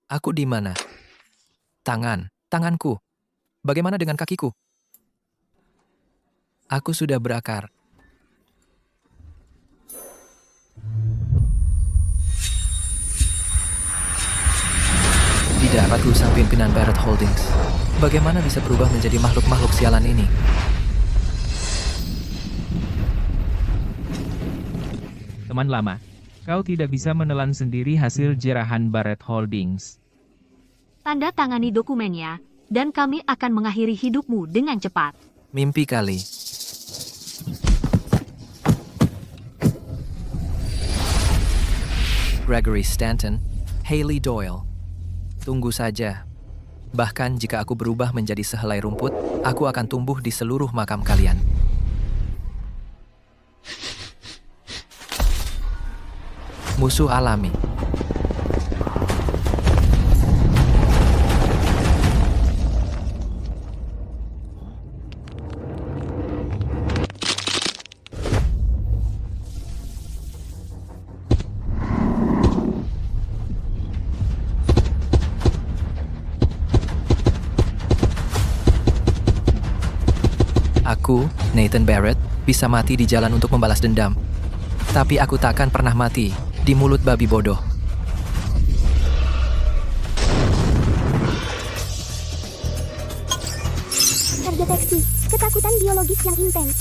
Aku di mana? Tanganku. Bagaimana dengan kakiku? Aku sudah berakar. Tidak, Ratu sang pimpinan Barrett Holdings. Bagaimana bisa berubah menjadi makhluk-makhluk sialan ini? Teman lama, kau tidak bisa menelan sendiri hasil jerahan Barrett Holdings. Tanda tangani dokumennya, dan kami akan mengakhiri hidupmu dengan cepat. Mimpi kali. Gregory Stanton, Haley Doyle. Tunggu saja. Bahkan jika aku berubah menjadi sehelai rumput, aku akan tumbuh di seluruh makam kalian. Musuh alami. Aku, Nathan Barrett, bisa mati di jalan untuk membalas dendam. Tapi aku takkan pernah mati di mulut babi bodoh. Terdeteksi ketakutan biologis yang intens.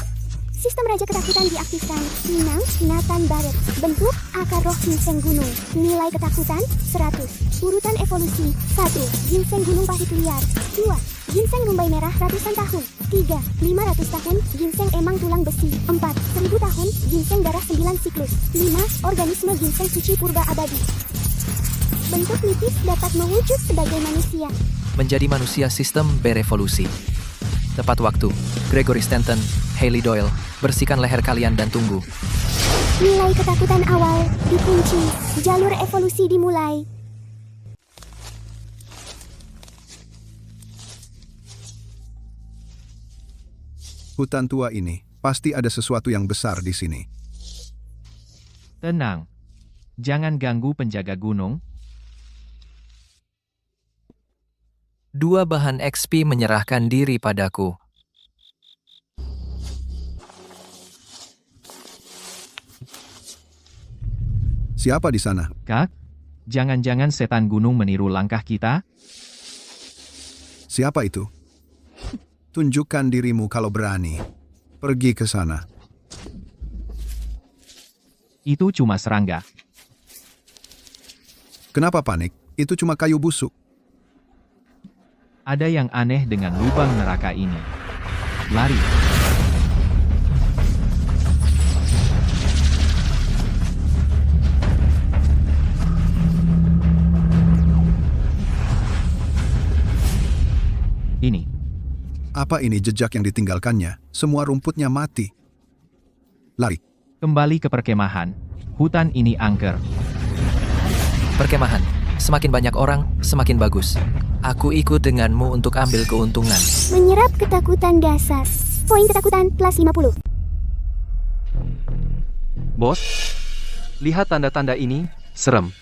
Sistem Raja Ketakutan diaktifkan. Minang, Nathan Barrett. Bentuk, akar roh ginseng gunung. Nilai ketakutan, 100. Urutan evolusi, 1. Ginseng gunung pahit liar. 2. Ginseng rumbai merah ratusan tahun. 3. 500 tahun, ginseng emang tulang besi. 4. 1000 tahun, ginseng darah 9 siklus. 5. Organisme ginseng suci purba abadi. Bentuk nipis dapat mewujud sebagai manusia. Menjadi manusia sistem berevolusi. Tepat waktu. Gregory Stanton, Haley Doyle, bersihkan leher kalian dan tunggu. Nilai ketakutan awal dikunci. Jalur evolusi dimulai. Hutan tua ini, pasti ada sesuatu yang besar di sini. Tenang. Jangan ganggu penjaga gunung. Dua bahan XP menyerahkan diri padaku. Siapa di sana? Kak, jangan-jangan setan gunung meniru langkah kita? Siapa itu? Tunjukkan dirimu kalau berani. Pergi ke sana. Itu cuma serangga. Kenapa panik? Itu cuma kayu busuk. Ada yang aneh dengan lubang neraka ini. Lari. Ini. Apa ini jejak yang ditinggalkannya? Semua rumputnya mati. Lari. Kembali ke perkemahan. Hutan ini angker. Perkemahan. Semakin banyak orang, semakin bagus. Aku ikut denganmu untuk ambil keuntungan. Menyerap ketakutan dasar. Poin ketakutan plus 50. Bos, lihat tanda-tanda ini, serem.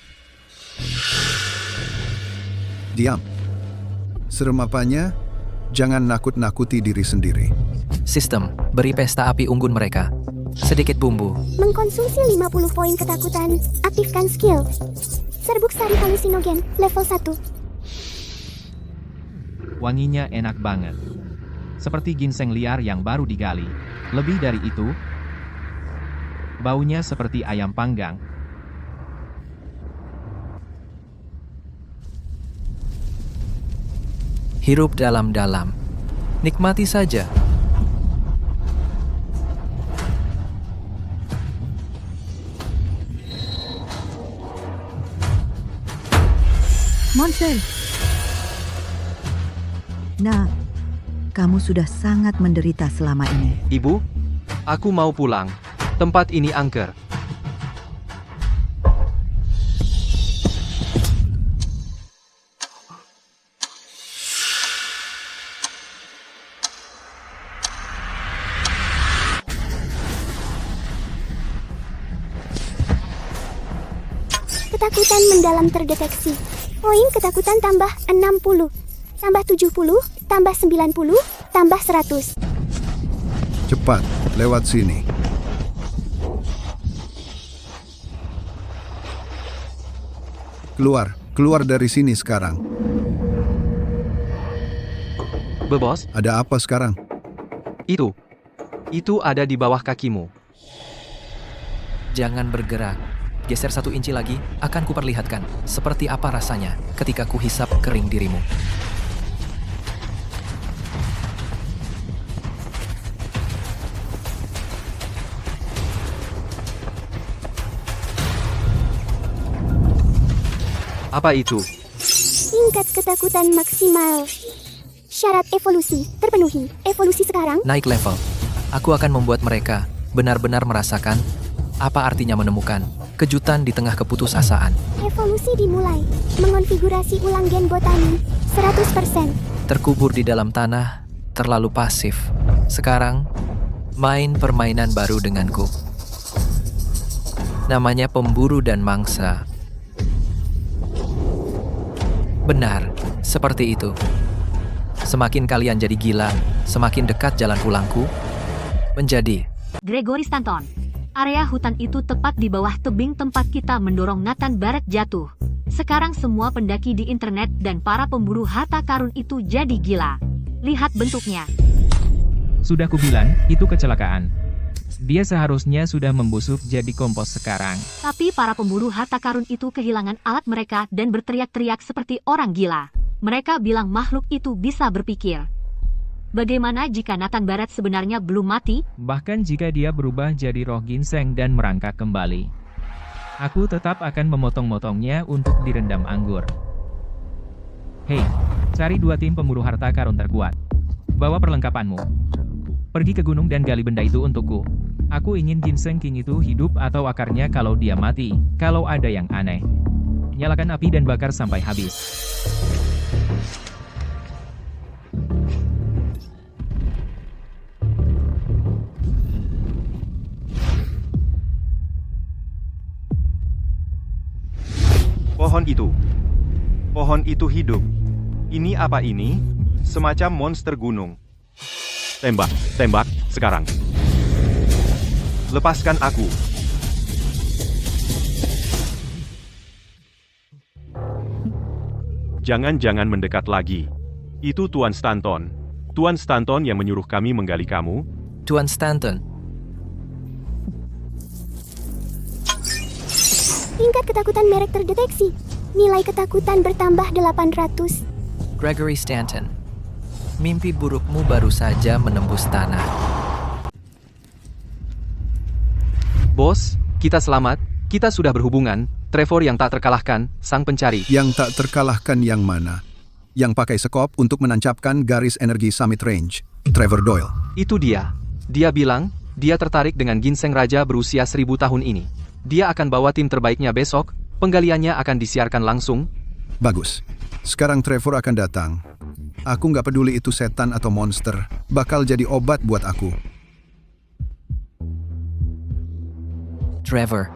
Diam. Serem apanya? Jangan nakut-nakuti diri sendiri. Sistem, beri pesta api unggun mereka. Sedikit bumbu. Mengkonsumsi 50 poin ketakutan. Aktifkan skill. Serbuk sari halusinogen, level 1. Wanginya enak banget. Seperti ginseng liar yang baru digali. Lebih dari itu, baunya seperti ayam panggang. Hirup dalam-dalam. Nikmati saja. Monster. Nah, kamu sudah sangat menderita selama ini. Ibu, aku mau pulang. Tempat ini angker. Ketakutan mendalam terdeteksi. Poin ketakutan tambah 60. Tambah 70, tambah 90, tambah 100. Cepat, lewat sini. Keluar dari sini sekarang. Bebos, Ada apa sekarang? itu ada di bawah kakimu. Jangan bergerak. Geser 1 inci lagi, akan kuperlihatkan seperti apa rasanya ketika kuhisap kering dirimu. Apa itu? Tingkat ketakutan maksimal. Syarat evolusi terpenuhi. Evolusi sekarang. Naik level. Aku akan membuat mereka benar-benar merasakan apa artinya menemukan kejutan di tengah keputusasaan. Evolusi dimulai. Mengonfigurasi ulang gen botani 100%. Terkubur di dalam tanah, terlalu pasif. Sekarang, main permainan baru denganku. Namanya pemburu dan mangsa. Benar, seperti itu. Semakin kalian jadi gila, semakin dekat jalan pulangku menjadi. Gregory Stanton. Area hutan itu tepat di bawah tebing tempat kita mendorong Nathan Barrett jatuh. Sekarang semua pendaki di internet dan para pemburu harta karun itu jadi gila. Lihat bentuknya. Sudah kubilang, itu kecelakaan. Dia seharusnya sudah membusuk jadi kompos sekarang. Tapi para pemburu harta karun itu kehilangan alat mereka dan berteriak-teriak seperti orang gila. Mereka bilang makhluk itu bisa berpikir. Bagaimana jika Nathan Barrett sebenarnya belum mati? Bahkan jika dia berubah jadi roh ginseng dan merangkak kembali. Aku tetap akan memotong-motongnya untuk direndam anggur. Hei, cari 2 tim pemburu harta karun terkuat. Bawa perlengkapanmu. Pergi ke gunung dan gali benda itu untukku. Aku ingin ginseng king itu hidup atau akarnya kalau dia mati, kalau ada yang aneh. Nyalakan api dan bakar sampai habis. Pohon itu hidup. Ini apa ini? Semacam monster gunung. Tembak, sekarang. Lepaskan aku. Jangan mendekat lagi. Itu Tuan Stanton. Tuan Stanton yang menyuruh kami menggali kamu. Tuan Stanton, Tingkat ketakutan merek terdeteksi. Nilai ketakutan bertambah 800. Gregory Stanton. Mimpi burukmu baru saja menembus tanah. Bos, kita selamat. Kita sudah berhubungan. Trevor yang tak terkalahkan, sang pencari. Yang tak terkalahkan yang mana? Yang pakai sekop untuk menancapkan garis energi Summit Range. Trevor Doyle. Itu dia. Dia bilang, dia tertarik dengan ginseng raja berusia 1000 tahun ini. Dia akan bawa tim terbaiknya besok. Penggaliannya akan disiarkan langsung. Bagus. Sekarang Trevor akan datang. Aku nggak peduli itu setan atau monster. Bakal jadi obat buat aku. Trevor,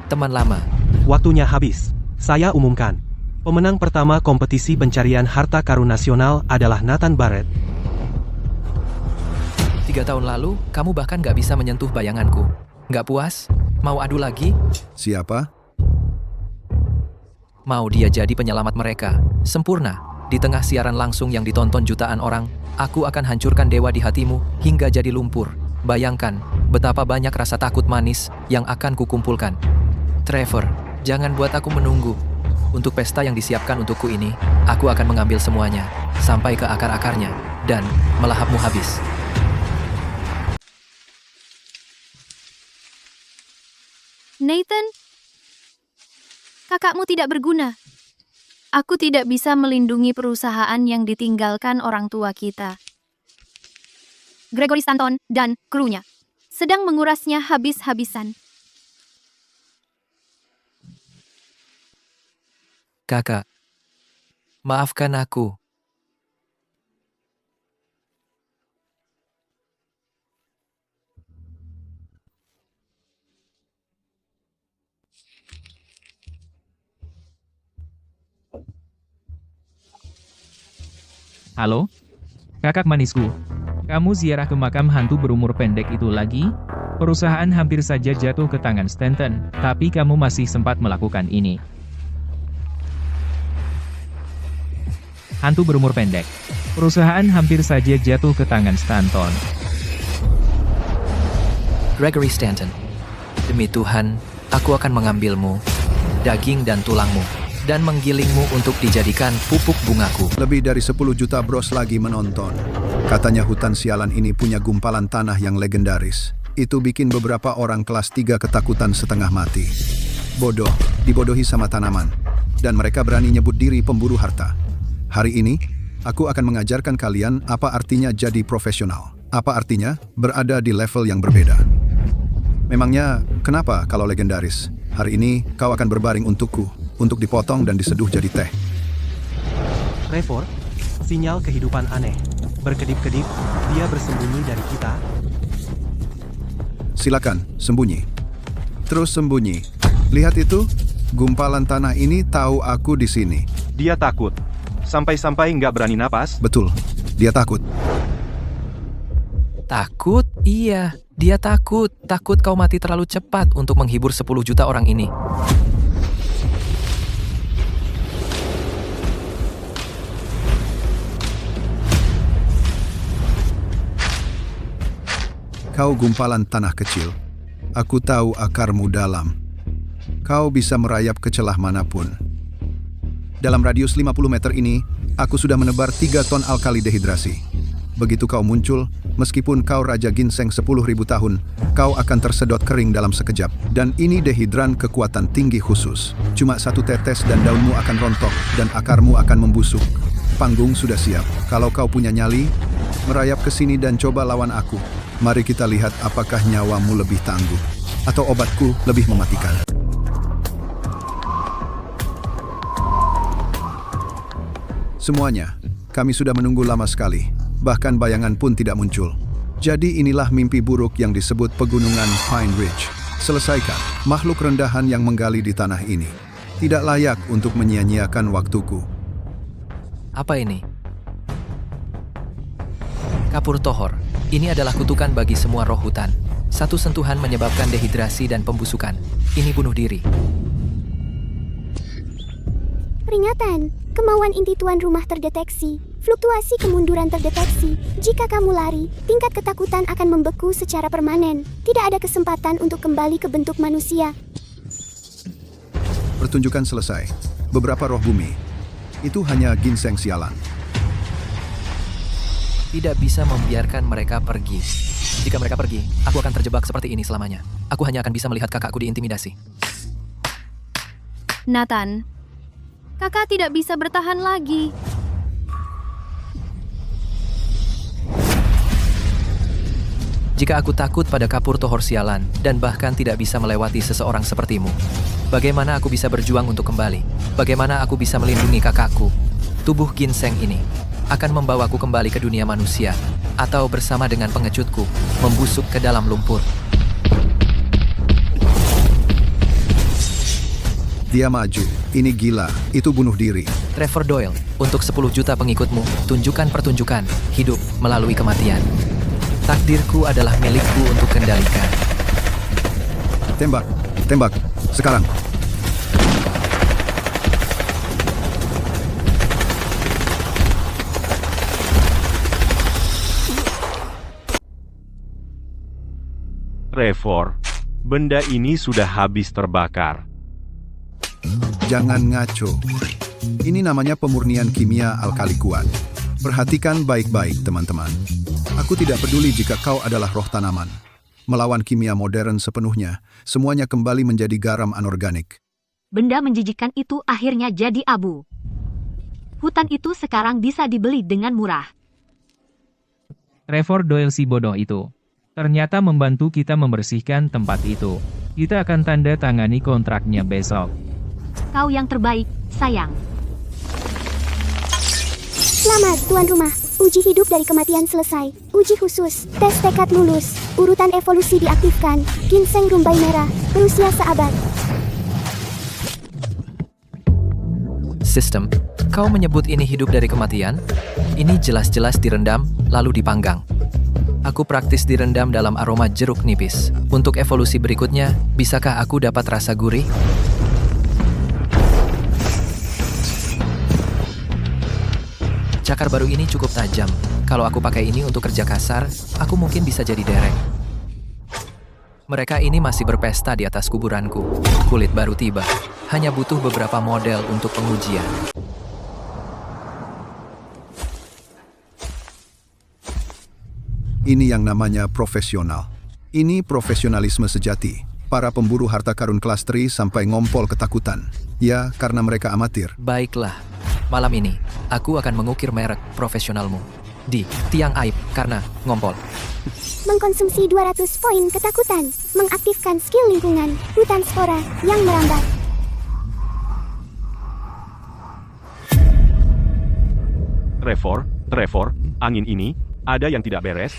teman lama. Waktunya habis. Saya umumkan. Pemenang pertama kompetisi pencarian harta karun nasional adalah Nathan Barrett. 3 tahun lalu, kamu bahkan gak bisa menyentuh bayanganku. Gak puas? Mau adu lagi? Siapa? Mau dia jadi penyelamat mereka. Sempurna. Di tengah siaran langsung yang ditonton jutaan orang, aku akan hancurkan dewa di hatimu hingga jadi lumpur. Bayangkan betapa banyak rasa takut manis yang akan kukumpulkan. Trevor, jangan buat aku menunggu. Untuk pesta yang disiapkan untukku ini, aku akan mengambil semuanya, sampai ke akar-akarnya, dan melahapmu habis. Nathan, kakakmu tidak berguna. Aku tidak bisa melindungi perusahaan yang ditinggalkan orang tua kita. Gregory Stanton dan krunya sedang mengurasnya habis-habisan. Kakak, maafkan aku. Halo? Kakak manisku. Kamu ziarah ke makam hantu berumur pendek itu lagi? Perusahaan hampir saja jatuh ke tangan Stanton, tapi kamu masih sempat melakukan ini. Hantu berumur pendek. Perusahaan hampir saja jatuh ke tangan Stanton. Gregory Stanton, demi Tuhan, aku akan mengambilmu, daging dan tulangmu, dan menggilingmu untuk dijadikan pupuk bungaku. Lebih dari 10 juta bros lagi menonton. Katanya hutan sialan ini punya gumpalan tanah yang legendaris. Itu bikin beberapa orang kelas 3 ketakutan setengah mati. Bodoh, dibodohi sama tanaman. Dan mereka berani nyebut diri pemburu harta. Hari ini, aku akan mengajarkan kalian apa artinya jadi profesional. Apa artinya berada di level yang berbeda. Memangnya, kenapa kalau legendaris? Hari ini, kau akan berbaring untukku, untuk dipotong dan diseduh jadi teh. Trevor, sinyal kehidupan aneh. Berkedip-kedip, dia bersembunyi dari kita. Silakan, sembunyi. Terus sembunyi. Lihat itu, gumpalan tanah ini tahu aku di sini. Dia takut. Sampai-sampai nggak berani napas. Betul, dia takut. Takut? Iya, dia takut. Takut kau mati terlalu cepat untuk menghibur 10 juta orang ini. Kau gumpalan tanah kecil. Aku tahu akarmu dalam. Kau bisa merayap ke celah manapun. Dalam radius 50 meter ini, aku sudah menebar 3 ton alkali dehidrasi. Begitu kau muncul, meskipun kau Raja Ginseng 10.000 tahun, kau akan tersedot kering dalam sekejap. Dan ini dehidran kekuatan tinggi khusus. Cuma 1 tetes dan daunmu akan rontok, dan akarmu akan membusuk. Panggung sudah siap. Kalau kau punya nyali, merayap ke sini dan coba lawan aku. Mari kita lihat apakah nyawamu lebih tangguh, atau obatku lebih mematikan. Semuanya, kami sudah menunggu lama sekali. Bahkan bayangan pun tidak muncul. Jadi inilah mimpi buruk yang disebut pegunungan Pine Ridge. Selesaikan, makhluk rendahan yang menggali di tanah ini. Tidak layak untuk menyia-nyiakan waktuku. Apa ini? Kapur Tohor. Ini adalah kutukan bagi semua roh hutan. Satu sentuhan menyebabkan dehidrasi dan pembusukan. Ini bunuh diri. Peringatan, kemauan inti tuan rumah terdeteksi. Fluktuasi kemunduran terdeteksi. Jika kamu lari, tingkat ketakutan akan membeku secara permanen. Tidak ada kesempatan untuk kembali ke bentuk manusia. Pertunjukan selesai. Beberapa roh bumi. Itu hanya ginseng sialan. Tidak bisa membiarkan mereka pergi. Jika mereka pergi, aku akan terjebak seperti ini selamanya. Aku hanya akan bisa melihat kakakku diintimidasi. Nathan, kakak tidak bisa bertahan lagi. Jika aku takut pada kapur tohor sialan dan bahkan tidak bisa melewati seseorang sepertimu, bagaimana aku bisa berjuang untuk kembali? Bagaimana aku bisa melindungi kakakku? Tubuh ginseng ini akan membawaku kembali ke dunia manusia, atau bersama dengan pengecutku, membusuk ke dalam lumpur. Dia maju. Ini gila. Itu bunuh diri. Trevor Doyle, untuk 10 juta pengikutmu, tunjukkan pertunjukan, hidup melalui kematian. Takdirku adalah milikku untuk kendalikan. Tembak. Tembak. Sekarang. Trevor, benda ini sudah habis terbakar. Jangan ngaco. Ini namanya pemurnian kimia alkali kuat. Perhatikan baik-baik, teman-teman. Aku tidak peduli jika kau adalah roh tanaman. Melawan kimia modern sepenuhnya, semuanya kembali menjadi garam anorganik. Benda menjijikkan itu akhirnya jadi abu. Hutan itu sekarang bisa dibeli dengan murah. Trevor Doyle si bodoh itu. Ternyata membantu kita membersihkan tempat itu. Kita akan tanda tangani kontraknya besok. Kau yang terbaik, sayang. Selamat, tuan rumah. Uji hidup dari kematian selesai. Uji khusus. Tes tekad lulus. Urutan evolusi diaktifkan. Ginseng rumbai merah. Berusia seabad. Sistem, Kau menyebut ini hidup dari kematian? Ini jelas-jelas direndam, lalu dipanggang. Aku praktis direndam dalam aroma jeruk nipis. Untuk evolusi berikutnya, bisakah aku dapat rasa gurih? Cakar baru ini cukup tajam. Kalau aku pakai ini untuk kerja kasar, aku mungkin bisa jadi derek. Mereka ini masih berpesta di atas kuburanku. Kulit baru tiba. Hanya butuh beberapa model untuk pengujian. Ini yang namanya profesional. Ini profesionalisme sejati. Para pemburu harta karun kelas 3 sampai ngompol ketakutan. Ya, karena mereka amatir. Baiklah, malam ini aku akan mengukir merek profesionalmu di tiang aib karena ngompol. Mengkonsumsi 200 poin ketakutan. Mengaktifkan skill lingkungan. Hutan spora yang merambat. Trevor, angin ini, ada yang tidak beres?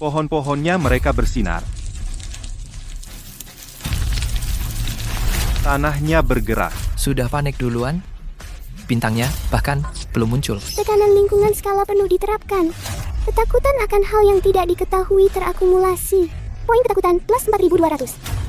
Pohon-pohonnya mereka bersinar. Tanahnya bergerak. Sudah panik duluan? Bintangnya bahkan belum muncul. Tekanan lingkungan skala penuh diterapkan. Ketakutan akan hal yang tidak diketahui terakumulasi. Poin ketakutan plus 4.200.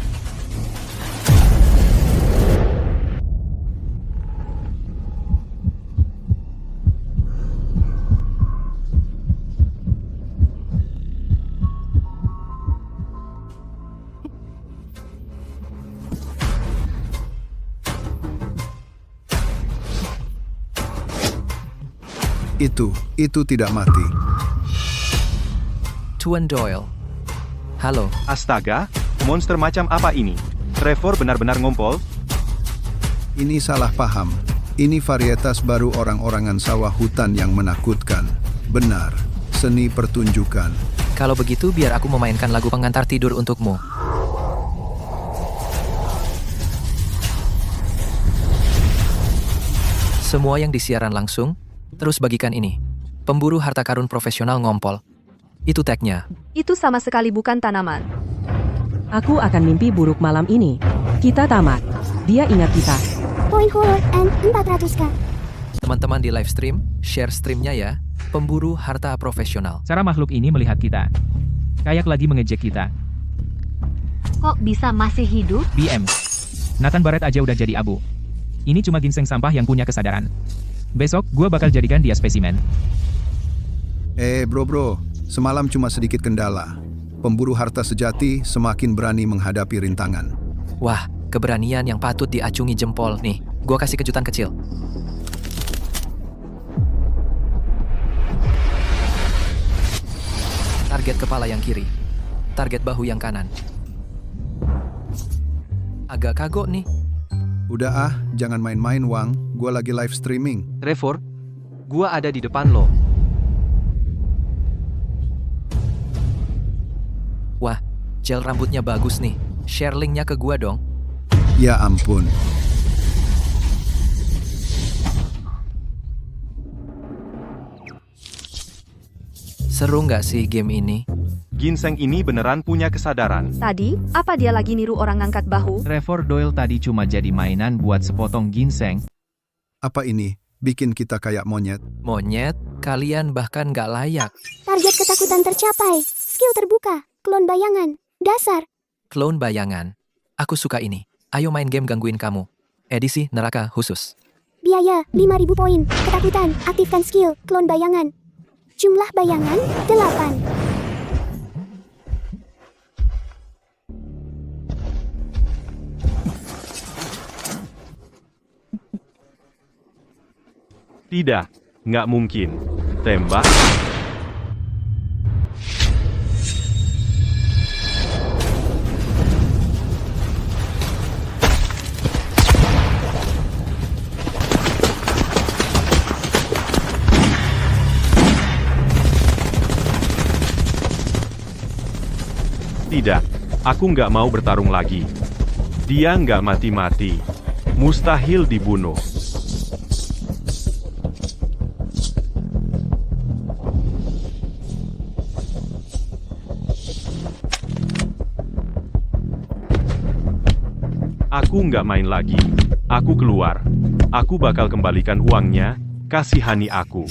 Itu tidak mati. Tuan Doyle. Halo. Astaga, monster macam apa ini? Trevor benar-benar ngompol? Ini salah paham. Ini varietas baru orang-orangan sawah hutan yang menakutkan. Benar, seni pertunjukan. Kalau begitu biar aku memainkan lagu pengantar tidur untukmu. Semua yang disiaran langsung, terus bagikan ini. Pemburu harta karun profesional ngompol. Itu tagnya. Itu sama sekali bukan tanaman. Aku akan mimpi buruk malam ini. Kita tamat. Dia ingat kita. Poin horror and 400k. Teman-teman di live stream, share streamnya ya. Pemburu harta profesional. Cara makhluk ini melihat kita. Kayak lagi mengejek kita. Kok bisa masih hidup? BM. Nathan Barrett aja udah jadi abu. Ini cuma ginseng sampah yang punya kesadaran. Besok, gua bakal jadikan dia spesimen. Bro, semalam cuma sedikit kendala. Pemburu harta sejati semakin berani menghadapi rintangan. Wah, keberanian yang patut diacungi jempol. Nih, gua kasih kejutan kecil. Target kepala yang kiri. Target bahu yang kanan. Agak kagok nih. Udah jangan main-main Wang. Gua lagi live streaming. Trevor, gua ada di depan lo. Wah, gel rambutnya bagus nih. Share linknya ke gua dong. Ya ampun. Seru nggak sih game ini? Ginseng ini beneran punya kesadaran. Tadi, apa dia lagi niru orang ngangkat bahu? Trevor Doyle tadi cuma jadi mainan buat sepotong ginseng. Apa ini? Bikin kita kayak monyet. Monyet, kalian bahkan nggak layak. Target ketakutan tercapai. Skill terbuka. Klon bayangan. Dasar. Klon bayangan. Aku suka ini. Ayo main game gangguin kamu. Edisi neraka khusus. Biaya 5.000 poin. Ketakutan. Aktifkan skill. Klon bayangan. Jumlah bayangan 8. Tidak, nggak mungkin. Tembak. Tidak, aku nggak mau bertarung lagi. Dia nggak mati-mati. Mustahil dibunuh. Aku nggak main lagi. Aku keluar. Aku bakal kembalikan uangnya, kasihani aku.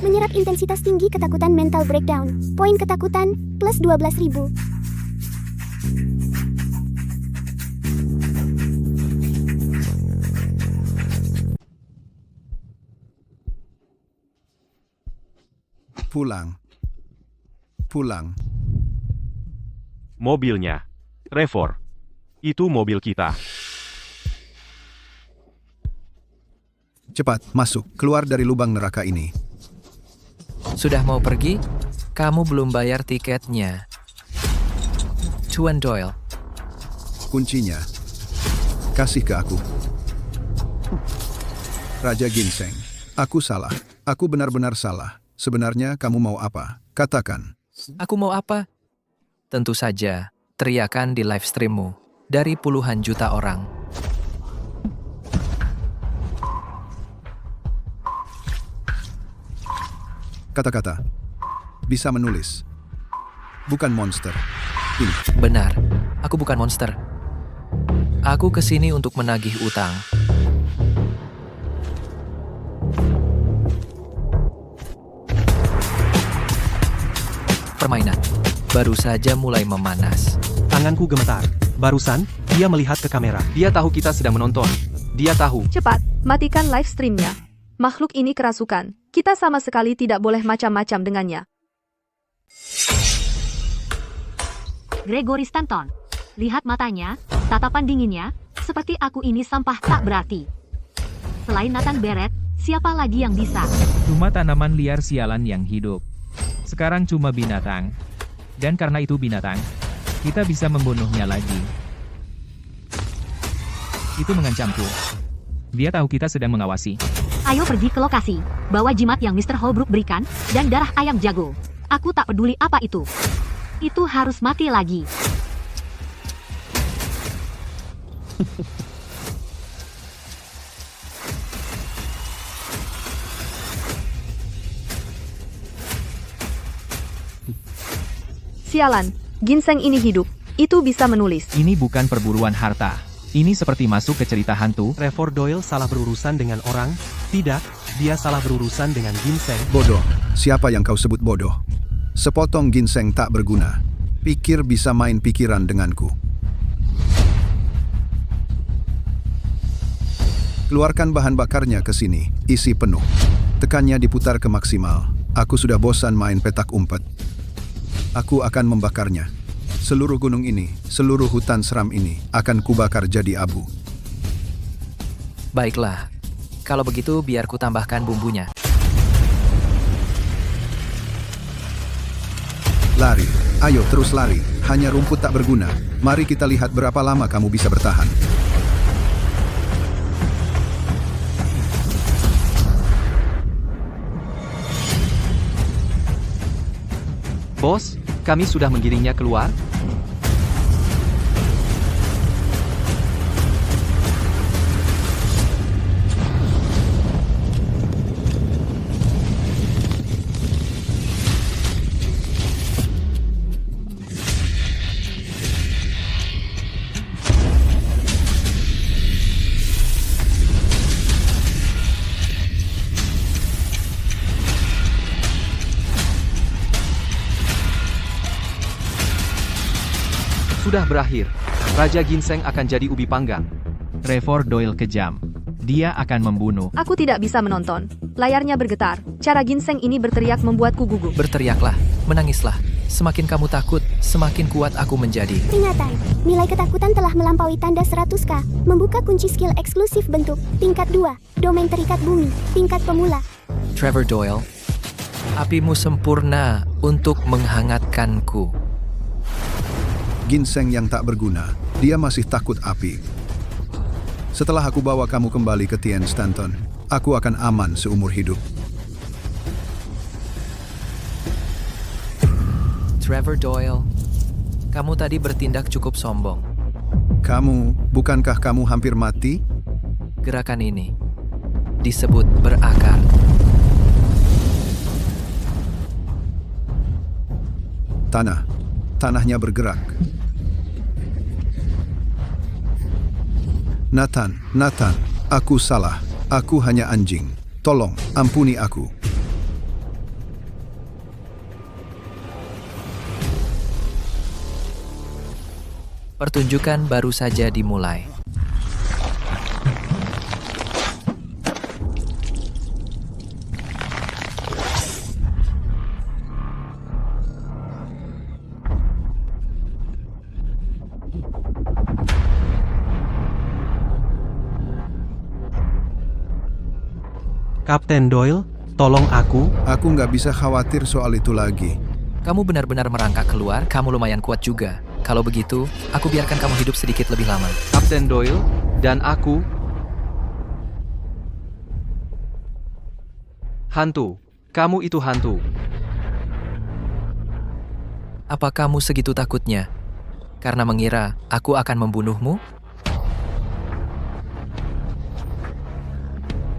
Menyerap intensitas tinggi ketakutan mental breakdown. Poin ketakutan, plus 12.000. Pulang. Pulang. Mobilnya. Trevor. Itu mobil kita. Cepat, masuk. Keluar dari lubang neraka ini. Sudah mau pergi? Kamu belum bayar tiketnya. Tuan Doyle. Kuncinya. Kasih ke aku. Raja Ginseng. Aku salah. Aku benar-benar salah. Sebenarnya kamu mau apa? Katakan. Aku mau apa? Tentu saja, teriakan di live streammu dari puluhan juta orang. Kata-kata. Bisa menulis. Bukan monster. Ini. Benar, aku bukan monster. Aku kesini untuk menagih utang. Permainan baru saja mulai memanas. Tanganku gemetar. Barusan, dia melihat ke kamera. Dia tahu kita sedang menonton. Dia tahu. Cepat, matikan live streamnya. Makhluk ini kerasukan. Kita sama sekali tidak boleh macam-macam dengannya. Gregory Stanton. Lihat matanya, tatapan dinginnya, seperti aku ini sampah tak berarti. Selain Nathan Barrett, siapa lagi yang bisa? Cuma tanaman liar sialan yang hidup. Sekarang cuma binatang. Dan karena itu binatang, kita bisa membunuhnya lagi. Itu mengancamku. Dia tahu kita sedang mengawasi. Ayo pergi ke lokasi, bawa jimat yang Mr. Holbrook berikan, dan darah ayam jago. Aku tak peduli apa itu. Itu harus mati lagi. Sialan, ginseng ini hidup. Itu bisa menulis. Ini bukan perburuan harta. Ini seperti masuk ke cerita hantu. Trevor Doyle salah berurusan dengan orang? Tidak, dia salah berurusan dengan ginseng. Bodoh. Siapa yang kau sebut bodoh? Sepotong ginseng tak berguna. Pikir bisa main pikiran denganku. Keluarkan bahan bakarnya ke sini. Isi penuh. Tekannya diputar ke maksimal. Aku sudah bosan main petak umpet. Aku akan membakarnya. Seluruh gunung ini, seluruh hutan seram ini akan kubakar jadi abu. Baiklah, kalau begitu biar ku tambahkan bumbunya. Lari, ayo terus lari. Hanya rumput tak berguna. Mari kita lihat berapa lama kamu bisa bertahan. Bos, kami sudah menggiringnya keluar. Sudah berakhir. Raja Ginseng akan jadi ubi panggang. Trevor Doyle kejam. Dia akan membunuh. Aku tidak bisa menonton. Layarnya bergetar. Cara ginseng ini berteriak membuatku gugup. Berteriaklah, menangislah. Semakin kamu takut, semakin kuat aku menjadi. Peringatan, nilai ketakutan telah melampaui tanda 100k. Membuka kunci skill eksklusif bentuk, tingkat 2, domain terikat bumi, tingkat pemula. Trevor Doyle, apimu sempurna untuk menghangatkanku. Ginseng yang tak berguna, dia masih takut api. Setelah aku bawa kamu kembali ke Tien Stanton, aku akan aman seumur hidup. Trevor Doyle, kamu tadi bertindak cukup sombong. Bukankah kamu hampir mati? Gerakan ini disebut berakar. Tanahnya bergerak. Nathan, aku salah. Aku hanya anjing. Tolong, ampuni aku. Pertunjukan baru saja dimulai. Kapten Doyle, tolong aku. Aku nggak bisa khawatir soal itu lagi. Kamu benar-benar merangkak keluar, kamu lumayan kuat juga. Kalau begitu, aku biarkan kamu hidup sedikit lebih lama. Kapten Doyle, dan aku... Hantu. Kamu itu hantu. Apa kamu segitu takutnya? Karena mengira aku akan membunuhmu?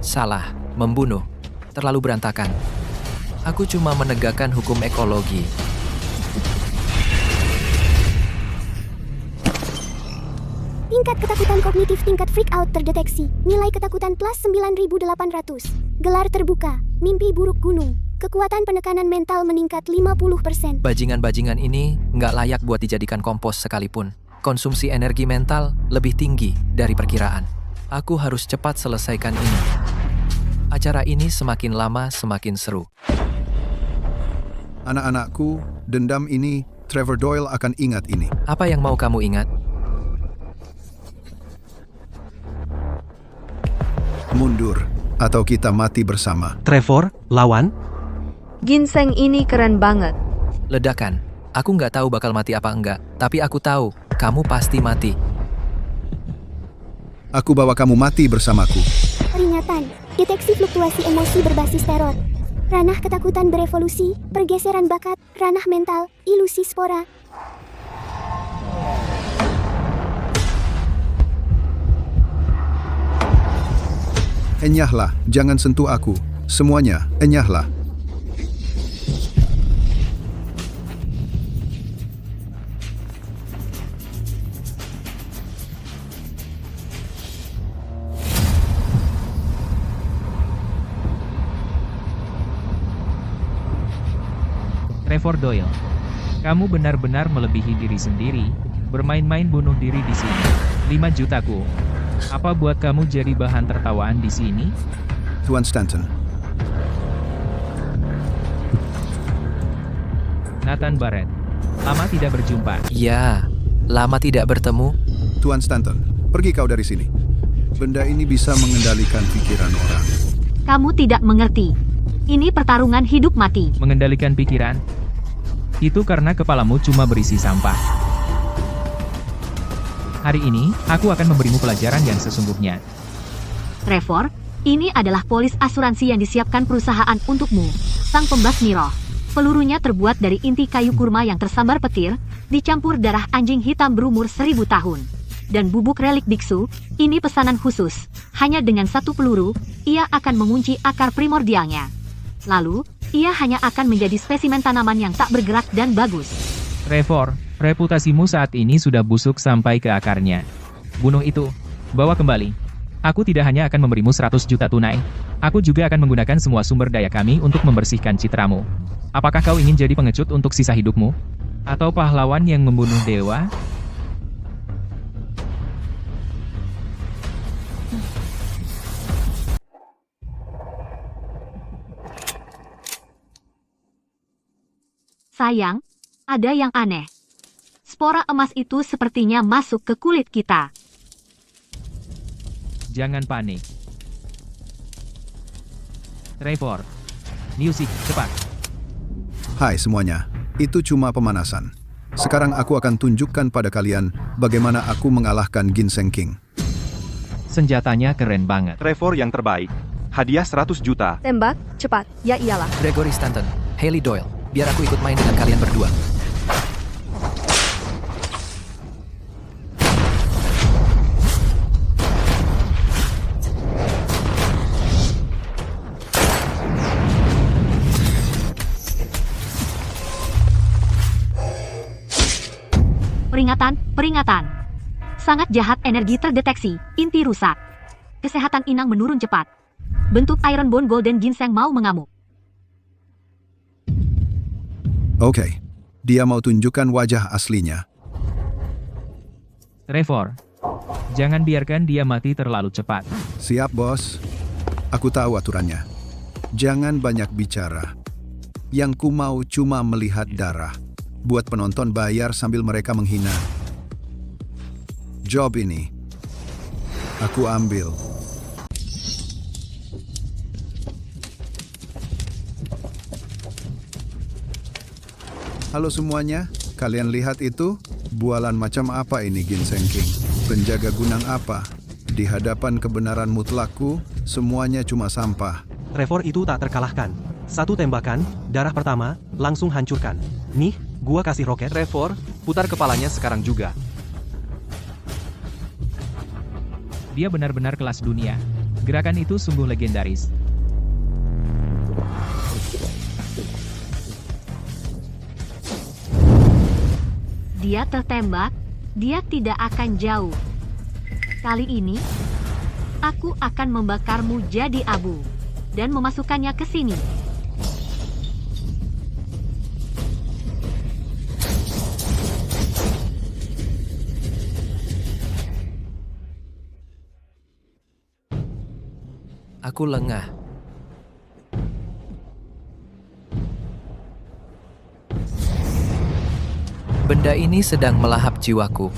Salah, membunuh. Terlalu berantakan. Aku cuma menegakkan hukum ekologi. Tingkat ketakutan kognitif tingkat freak out terdeteksi. Nilai ketakutan plus 9.800. Gelar terbuka. Mimpi buruk gunung. Kekuatan penekanan mental meningkat 50%. Bajingan-bajingan ini nggak layak buat dijadikan kompos sekalipun. Konsumsi energi mental lebih tinggi dari perkiraan. Aku harus cepat selesaikan ini. Acara ini semakin lama semakin seru. Anak-anakku, dendam ini, Trevor Doyle akan ingat ini. Apa yang mau kamu ingat? Mundur, atau kita mati bersama. Trevor, lawan. Ginseng ini keren banget. Ledakan. Aku nggak tahu bakal mati apa enggak, tapi aku tahu kamu pasti mati. Aku bawa kamu mati bersamaku. Peringatan, deteksi fluktuasi emosi berbasis teror. Ranah ketakutan berevolusi, pergeseran bakat, ranah mental, ilusi spora. Enyahlah, jangan sentuh aku. Semuanya, enyahlah. Trevor Doyle, kamu benar-benar melebihi diri sendiri, bermain-main bunuh diri di sini. 5 jutaku. Apa buat kamu jadi bahan tertawaan di sini? Tuan Stanton. Nathan Barrett, lama tidak berjumpa. Ya, lama tidak bertemu. Tuan Stanton, pergi kau dari sini. Benda ini bisa mengendalikan pikiran orang. Kamu tidak mengerti. Ini pertarungan hidup mati. Mengendalikan pikiran? Itu karena kepalamu cuma berisi sampah. Hari ini, aku akan memberimu pelajaran yang sesungguhnya. Trevor, ini adalah polis asuransi yang disiapkan perusahaan untukmu. Sang pembasmi roh. Pelurunya terbuat dari inti kayu kurma yang tersambar petir, dicampur darah anjing hitam berumur 1000 tahun. Dan bubuk relik biksu, ini pesanan khusus. Hanya dengan 1 peluru, ia akan mengunci akar primordialnya. Lalu, ia hanya akan menjadi spesimen tanaman yang tak bergerak dan bagus. Trevor, reputasimu saat ini sudah busuk sampai ke akarnya. Bunuh itu. Bawa kembali. Aku tidak hanya akan memberimu 100 juta tunai. Aku juga akan menggunakan semua sumber daya kami untuk membersihkan citramu. Apakah kau ingin jadi pengecut untuk sisa hidupmu? Atau pahlawan yang membunuh dewa? Sayang, ada yang aneh. Spora emas itu sepertinya masuk ke kulit kita. Jangan panik. Trevor, musik, cepat. Hai semuanya, itu cuma pemanasan. Sekarang aku akan tunjukkan pada kalian bagaimana aku mengalahkan Ginseng King. Senjatanya keren banget. Trevor yang terbaik. Hadiah 100 juta. Tembak, cepat. Ya iyalah. Gregory Stanton, Haley Doyle, biar aku ikut main dengan kalian berdua. Peringatan, peringatan. Sangat jahat, energi terdeteksi, inti rusak. Kesehatan inang menurun cepat. Bentuk Iron Bone Golden Ginseng mau mengamuk. Oke, dia mau tunjukkan wajah aslinya. Trevor, jangan biarkan dia mati terlalu cepat. Siap, bos. Aku tahu aturannya. Jangan banyak bicara. Yang ku mau cuma melihat darah. Buat penonton bayar sambil mereka menghina. Job ini aku ambil. Halo semuanya, kalian lihat itu? Bualan macam apa ini Ginseng King? Penjaga gunang apa? Di hadapan kebenaran mutlakku, semuanya cuma sampah. Trevor itu tak terkalahkan. Satu tembakan, darah pertama, langsung hancurkan. Nih, gua kasih roket. Trevor, putar kepalanya sekarang juga. Dia benar-benar kelas dunia. Gerakan itu sungguh legendaris. Dia tertembak, dia tidak akan jauh. Kali ini, aku akan membakarmu jadi abu dan memasukkannya ke sini. Aku lengah. Benda ini sedang melahap jiwaku.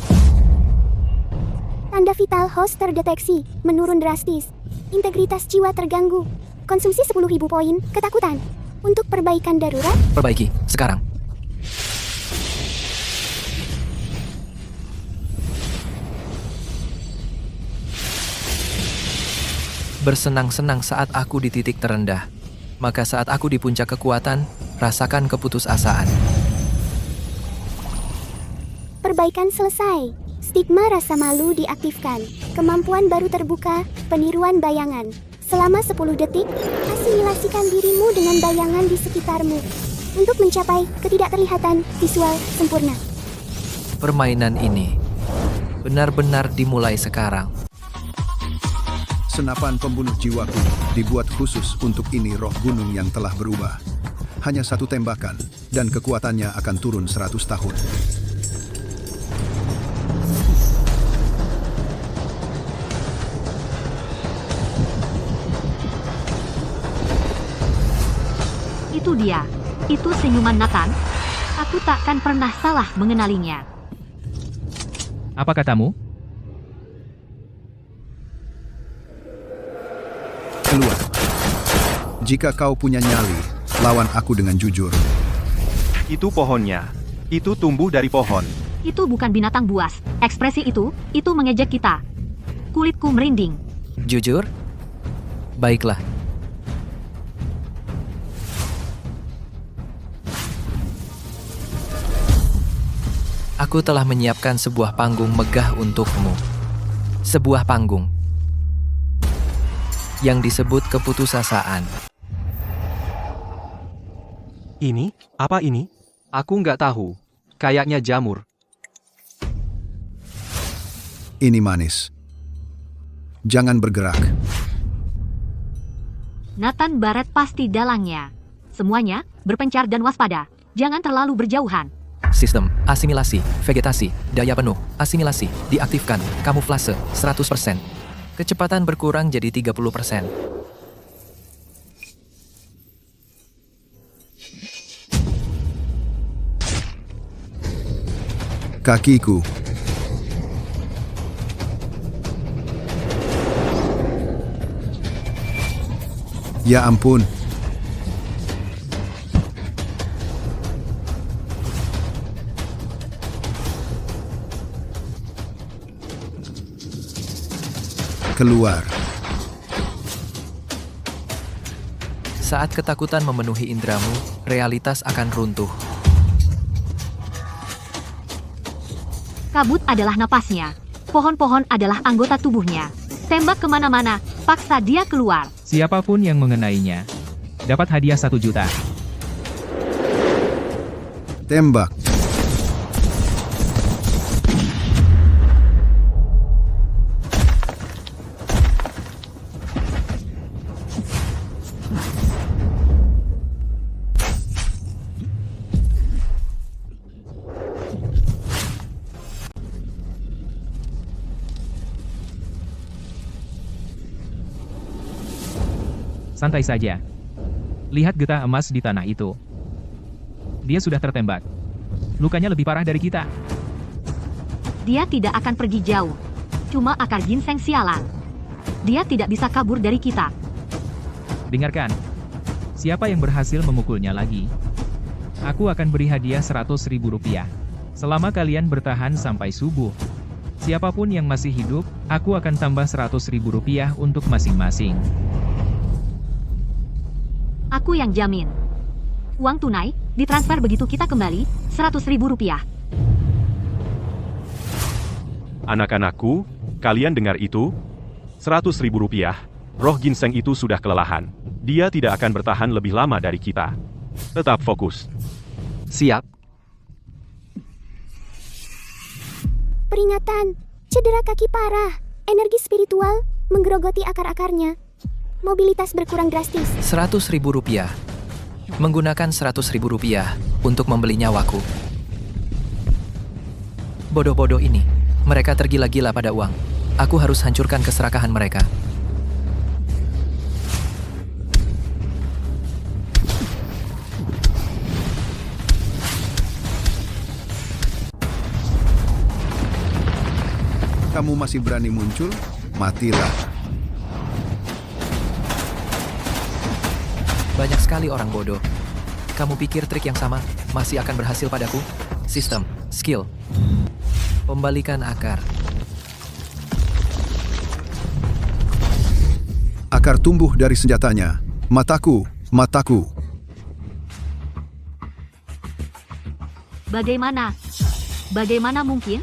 Tanda vital host terdeteksi, menurun drastis. Integritas jiwa terganggu. Konsumsi 10.000 poin, ketakutan. Untuk perbaikan darurat, Perbaiki, sekarang. Bersenang-senang saat aku di titik terendah. Maka saat aku di puncak kekuatan, rasakan keputusasaan. perbaikan selesai. Stigma rasa malu diaktifkan. Kemampuan baru terbuka, peniruan bayangan. Selama 10 detik, asimilasikan dirimu dengan bayangan di sekitarmu. Untuk mencapai ketidakterlihatan visual sempurna. Permainan ini benar-benar dimulai sekarang. Senapan pembunuh jiwaku dibuat khusus untuk ini roh gunung yang telah berubah. Hanya satu tembakan, dan kekuatannya akan turun 100 tahun. Itu dia. Itu senyuman Nathan. Aku takkan pernah salah mengenalinya. Apa katamu? Keluar. Jika kau punya nyali, lawan aku dengan jujur. Itu pohonnya. Itu tumbuh dari pohon. Itu bukan binatang buas. Ekspresi itu mengejek kita. Kulitku merinding. Jujur? Baiklah. Aku telah menyiapkan sebuah panggung megah untukmu. Sebuah panggung yang disebut keputusasaan. Ini? Apa ini? Aku nggak tahu. Kayaknya jamur. Ini manis. Jangan bergerak. Nathan Barrett pasti dalangnya. Semuanya, berpencar dan waspada. Jangan terlalu berjauhan. Sistem, asimilasi, vegetasi, daya penuh, asimilasi, diaktifkan, kamuflase, 100%. Kecepatan berkurang jadi 30%. Kakiku. Ya ampun. Keluar. Saat ketakutan memenuhi indramu, realitas akan runtuh. Kabut adalah napasnya. Pohon-pohon adalah anggota tubuhnya. Tembak kemana-mana, paksa dia keluar. Siapapun yang mengenainya dapat hadiah 1 juta. Tembak. Santai saja. Lihat getah emas di tanah itu. Dia sudah tertembak. Lukanya lebih parah dari kita. Dia tidak akan pergi jauh. Cuma akar ginseng sialan. Dia tidak bisa kabur dari kita. Dengarkan. Siapa yang berhasil memukulnya lagi? Aku akan beri hadiah 100.000 rupiah. Selama kalian bertahan sampai subuh. Siapapun yang masih hidup, aku akan tambah 100.000 rupiah untuk masing-masing. Aku yang jamin. Uang tunai, ditransfer begitu kita kembali, 100.000 rupiah. Anak-anakku, kalian dengar itu? 100.000 rupiah. Roh ginseng itu sudah kelelahan. Dia tidak akan bertahan lebih lama dari kita. Tetap fokus. Siap. Peringatan, cedera kaki parah, energi spiritual menggerogoti akar-akarnya. Mobilitas berkurang drastis. 100.000 rupiah. Menggunakan 100.000 rupiah untuk membeli nyawaku. Bodoh-bodoh ini. Mereka tergila-gila pada uang. Aku harus hancurkan keserakahan mereka. Kamu masih berani muncul? Matilah. Banyak sekali orang bodoh. Kamu pikir trik yang sama masih akan berhasil padaku? Sistem, skill. Pembalikan akar. Akar tumbuh dari senjatanya. Mataku, mataku. Bagaimana? Bagaimana mungkin?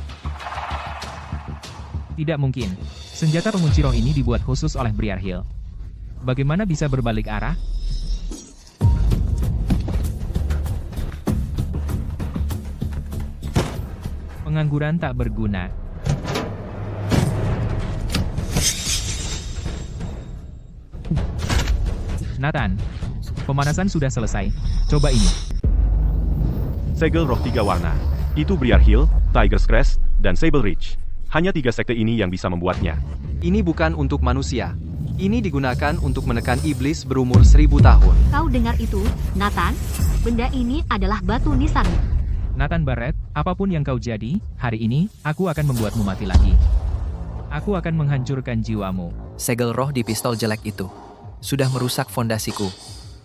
Tidak mungkin. Senjata pengunci roh ini dibuat khusus oleh Briar Hill. Bagaimana bisa berbalik arah? Pengangguran tak berguna. Nathan, pemanasan sudah selesai. Coba ini. Segel roh 3 warna. Itu Briar Hill, Tiger's Crest, dan Sable Ridge. Hanya 3 sekte ini yang bisa membuatnya. Ini bukan untuk manusia. Ini digunakan untuk menekan iblis berumur 1000 tahun. Kau dengar itu, Nathan? Benda ini adalah batu nisanmu. Nathan Barrett, apapun yang kau jadi, hari ini, aku akan membuatmu mati lagi. Aku akan menghancurkan jiwamu. Segel roh di pistol jelek itu sudah merusak fondasiku.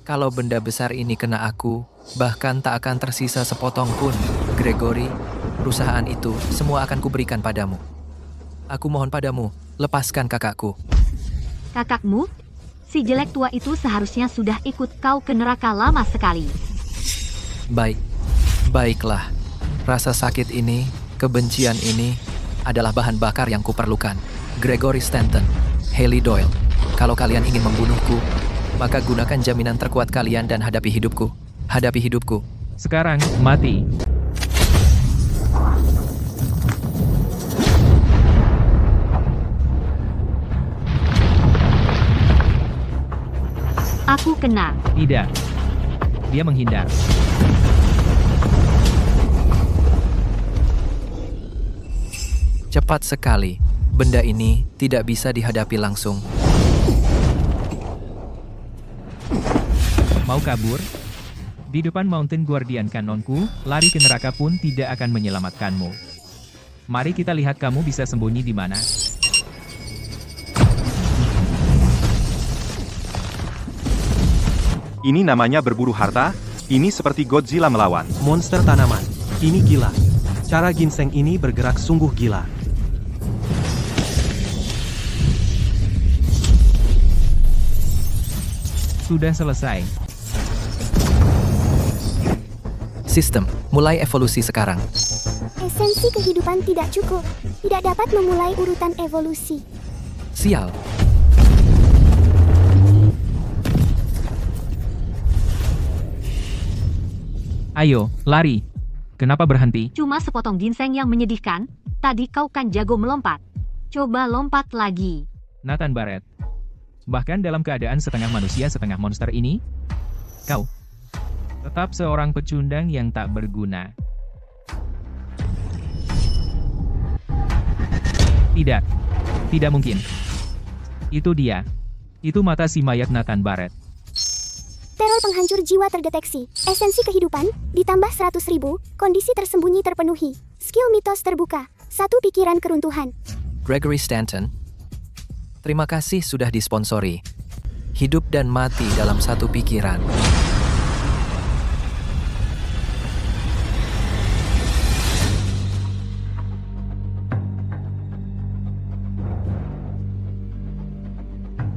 Kalau benda besar ini kena aku, bahkan tak akan tersisa sepotong pun. Gregory, perusahaan itu semua akan kuberikan padamu. Aku mohon padamu, lepaskan kakakku. Kakakmu? Si jelek tua itu seharusnya sudah ikut kau ke neraka lama sekali. Baiklah. Rasa sakit ini, kebencian ini, adalah bahan bakar yang kuperlukan. Gregory Stanton, Haley Doyle, kalau kalian ingin membunuhku, maka gunakan jaminan terkuat kalian dan hadapi hidupku. Hadapi hidupku. Sekarang, mati. Aku kena. Tidak. Dia menghindar. Cepat sekali. Benda ini tidak bisa dihadapi langsung. Mau kabur? Di depan Mountain Guardian kanonku, lari ke neraka pun tidak akan menyelamatkanmu. Mari kita lihat kamu bisa sembunyi di mana. Ini namanya berburu harta? Ini seperti Godzilla melawan. Monster tanaman. Ini gila. Cara ginseng ini bergerak sungguh gila. Sudah selesai. Sistem, mulai evolusi sekarang. Esensi kehidupan tidak cukup. Tidak dapat memulai urutan evolusi. Sial. Ayo, lari. Kenapa berhenti? Cuma sepotong ginseng yang menyedihkan. Tadi kau kan jago melompat. Coba lompat lagi. Nathan Barrett. Bahkan dalam keadaan setengah manusia setengah monster ini, kau tetap seorang pecundang yang tak berguna. Tidak. Tidak mungkin. Itu dia. Itu mata si mayat Nathan Barrett. penghancur jiwa terdeteksi. Esensi kehidupan, ditambah 100.000, kondisi tersembunyi terpenuhi. Skill mitos terbuka, satu pikiran keruntuhan. Gregory Stanton, terima kasih sudah disponsori. Hidup dan mati dalam satu pikiran.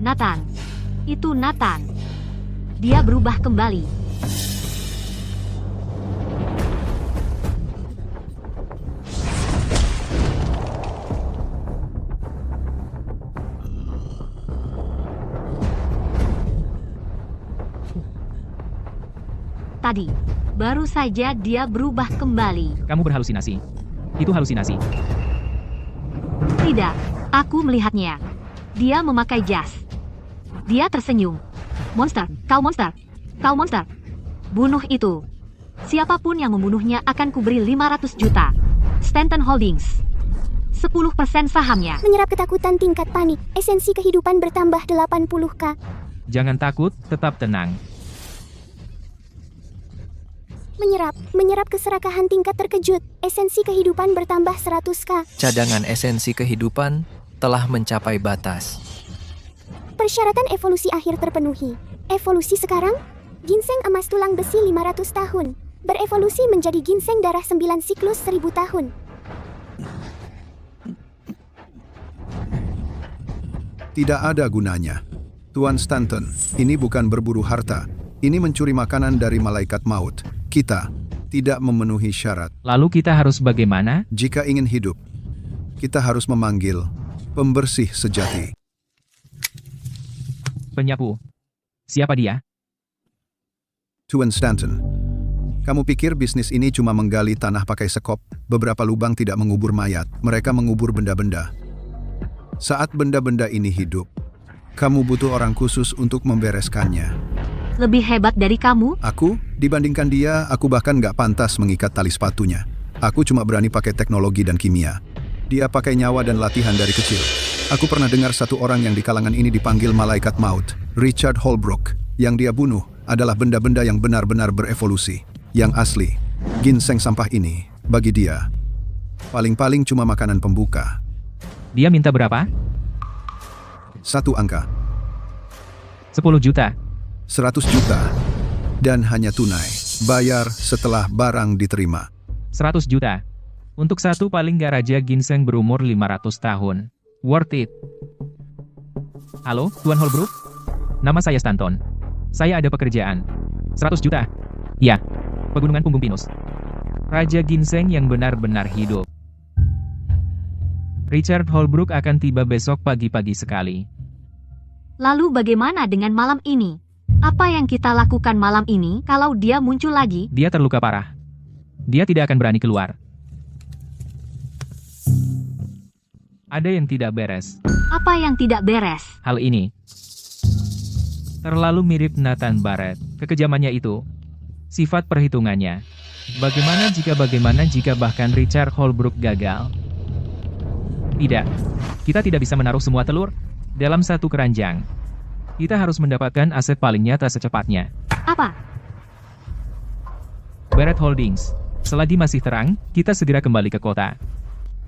Nathan. Itu Nathan. Dia berubah kembali. Tadi, baru saja dia berubah kembali. Kamu berhalusinasi. Itu halusinasi. Tidak, aku melihatnya. Dia memakai jas. Dia tersenyum. Monster, kau monster. Kau monster. Bunuh itu. Siapapun yang membunuhnya akan kuberi 500 juta. Stanton Holdings. 10% sahamnya. Menyerap ketakutan tingkat panik. Esensi kehidupan bertambah 80k. Jangan takut, tetap tenang. Menyerap keserakahan tingkat terkejut. Esensi kehidupan bertambah 100k. Cadangan esensi kehidupan telah mencapai batas. Persyaratan evolusi akhir terpenuhi. Evolusi sekarang? Ginseng emas tulang besi 500 tahun. Berevolusi menjadi ginseng darah 9 siklus 1000 tahun. Tidak ada gunanya. Tuan Stanton, ini bukan berburu harta. Ini mencuri makanan dari malaikat maut. Kita tidak memenuhi syarat. Lalu kita harus bagaimana? Jika ingin hidup, kita harus memanggil pembersih sejati. Penyapu. Siapa dia? Tuan Stanton, kamu pikir bisnis ini cuma menggali tanah pakai sekop? Beberapa lubang tidak mengubur mayat, mereka mengubur benda-benda. Saat benda-benda ini hidup, kamu butuh orang khusus untuk membereskannya. Lebih hebat dari kamu? Aku, dibandingkan dia, aku bahkan nggak pantas mengikat tali sepatunya. Aku cuma berani pakai teknologi dan kimia. Dia pakai nyawa dan latihan dari kecil. Aku pernah dengar satu orang yang di kalangan ini dipanggil malaikat maut, Richard Holbrook. Yang dia bunuh adalah benda-benda yang benar-benar berevolusi. Yang asli, ginseng sampah ini, bagi dia, paling-paling cuma makanan pembuka. Dia minta berapa? Satu angka. 10 juta. 100 juta. Dan hanya tunai. Bayar setelah barang diterima. 100 juta. Untuk satu paling gak raja ginseng berumur 500 tahun. Worth it. Halo, Tuan Holbrook? Nama saya Stanton. Saya ada pekerjaan. 100 juta. Ya, Pegunungan Punggung Pinus. Raja ginseng yang benar-benar hidup. Richard Holbrook akan tiba besok pagi-pagi sekali. Lalu bagaimana dengan malam ini? Apa yang kita lakukan malam ini kalau dia muncul lagi? Dia terluka parah. Dia tidak akan berani keluar. Ada yang tidak beres. Apa yang tidak beres? Hal ini terlalu mirip Nathan Barrett. Kekejamannya itu, sifat perhitungannya. Bagaimana jika bahkan Richard Holbrook gagal? Tidak. Kita tidak bisa menaruh semua telur dalam satu keranjang. Kita harus mendapatkan aset paling nyata secepatnya. Apa? Barrett Holdings. Selagi masih terang, kita segera kembali ke kota.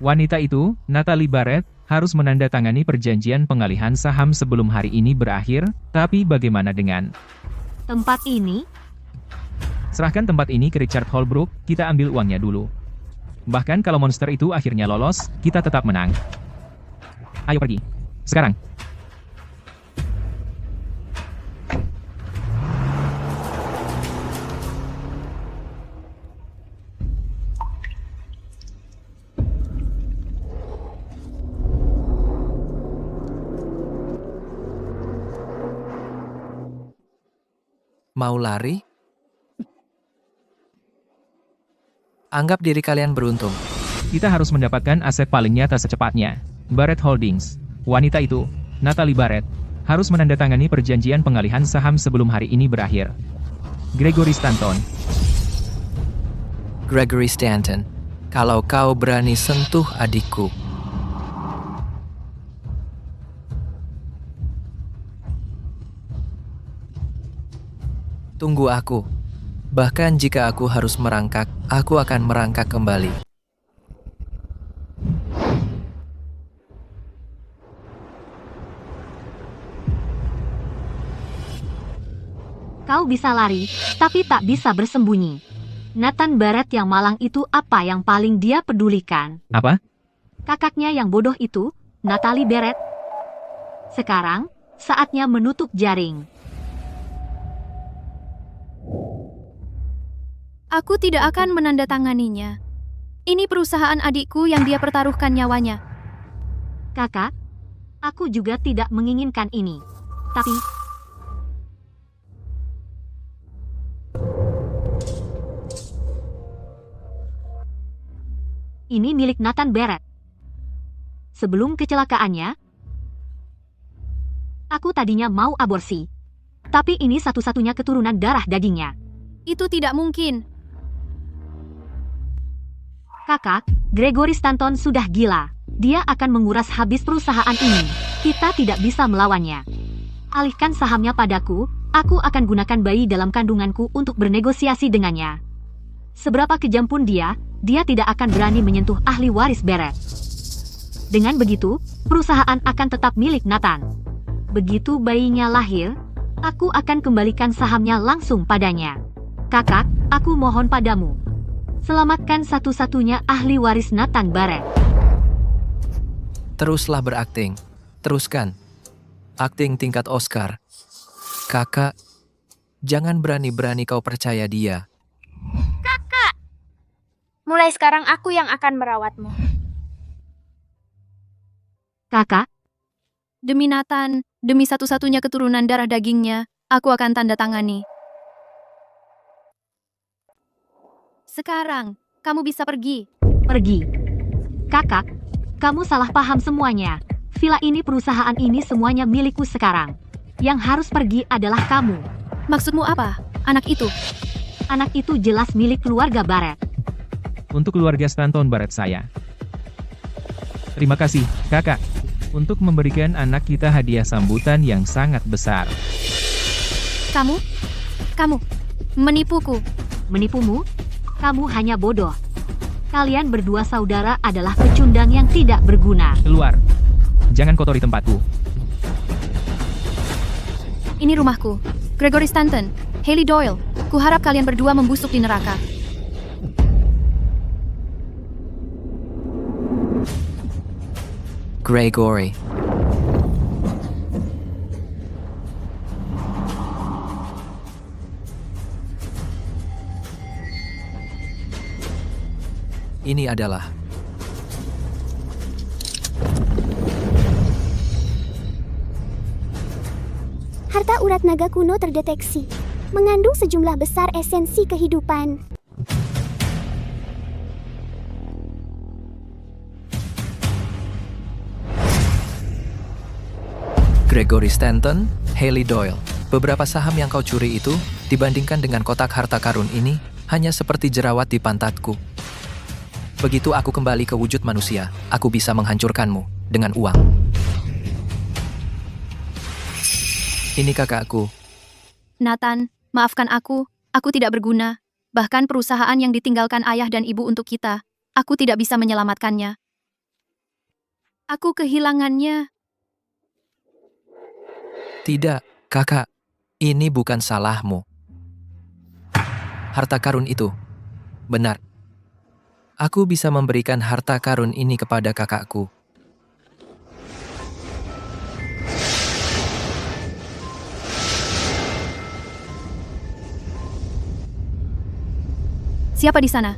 Wanita itu, Natalie Barrett, harus menandatangani perjanjian pengalihan saham sebelum hari ini berakhir, tapi bagaimana dengan tempat ini? Serahkan tempat ini ke Richard Holbrook, kita ambil uangnya dulu. Bahkan kalau monster itu akhirnya lolos, kita tetap menang. Ayo pergi. Sekarang. Mau lari? Anggap diri kalian beruntung. Kita harus mendapatkan aset paling nyata secepatnya. Barrett Holdings. Wanita itu, Natalie Barrett, harus menandatangani perjanjian pengalihan saham sebelum hari ini berakhir. Gregory Stanton. Gregory Stanton, kalau kau berani sentuh adikku. Tunggu aku. Bahkan jika aku harus merangkak, aku akan merangkak kembali. Kau bisa lari, tapi tak bisa bersembunyi. Nathan Barrett yang malang itu apa yang paling dia pedulikan? Apa? Kakaknya yang bodoh itu, Natalie Barrett. Sekarang, saatnya menutup jaring. Aku tidak akan menandatanganinya. Ini perusahaan adikku yang dia pertaruhkan nyawanya. Kakak, aku juga tidak menginginkan ini. Tapi, ini milik Nathan Barrett. Sebelum kecelakaannya, aku tadinya mau aborsi. Tapi ini satu-satunya keturunan darah dagingnya. Itu tidak mungkin. Kakak, Gregory Stanton sudah gila. Dia akan menguras habis perusahaan ini. Kita tidak bisa melawannya. Alihkan sahamnya padaku, aku akan gunakan bayi dalam kandunganku untuk bernegosiasi dengannya. Seberapa kejam pun dia tidak akan berani menyentuh ahli waris Barrett. Dengan begitu, perusahaan akan tetap milik Nathan. Begitu bayinya lahir, aku akan kembalikan sahamnya langsung padanya. Kakak, aku mohon padamu. Selamatkan satu-satunya ahli waris Nathan Barrett. Teruslah berakting. Teruskan. Akting tingkat Oscar. Kakak, jangan berani-berani kau percaya dia. Kakak! Mulai sekarang aku yang akan merawatmu. Kakak, Demi Nathan, demi satu-satunya keturunan darah dagingnya, aku akan tanda tangani. Sekarang, kamu bisa pergi. pergi. Kakak, kamu salah paham semuanya. Villa ini, perusahaan ini semuanya milikku sekarang. Yang harus pergi adalah kamu. Maksudmu apa? Anak itu? Anak itu jelas milik keluarga Barrett. Untuk keluarga Stanton Barrett saya. Terima kasih, kakak. Untuk memberikan anak kita hadiah sambutan yang sangat besar. Kamu menipuku. Menipumu? Kamu hanya bodoh. Kalian berdua saudara adalah pecundang yang tidak berguna. Keluar. Jangan kotori tempatku. Ini rumahku. Gregory Stanton, Haley Doyle. Kuharap kalian berdua membusuk di neraka. Gregory. Ini adalah Harta urat naga kuno terdeteksi. Mengandung sejumlah besar esensi kehidupan. Gregory Stanton, Haley Doyle. Beberapa saham yang kau curi itu, dibandingkan dengan kotak harta karun ini, hanya seperti jerawat di pantatku. Begitu aku kembali ke wujud manusia, aku bisa menghancurkanmu dengan uang. Ini kakakku. Nathan, maafkan aku tidak berguna. Bahkan perusahaan yang ditinggalkan ayah dan ibu untuk kita, aku tidak bisa menyelamatkannya. Aku kehilangannya. Tidak, kakak. Ini bukan salahmu. Harta karun itu. Benar. Aku bisa memberikan harta karun ini kepada kakakku. Siapa di sana?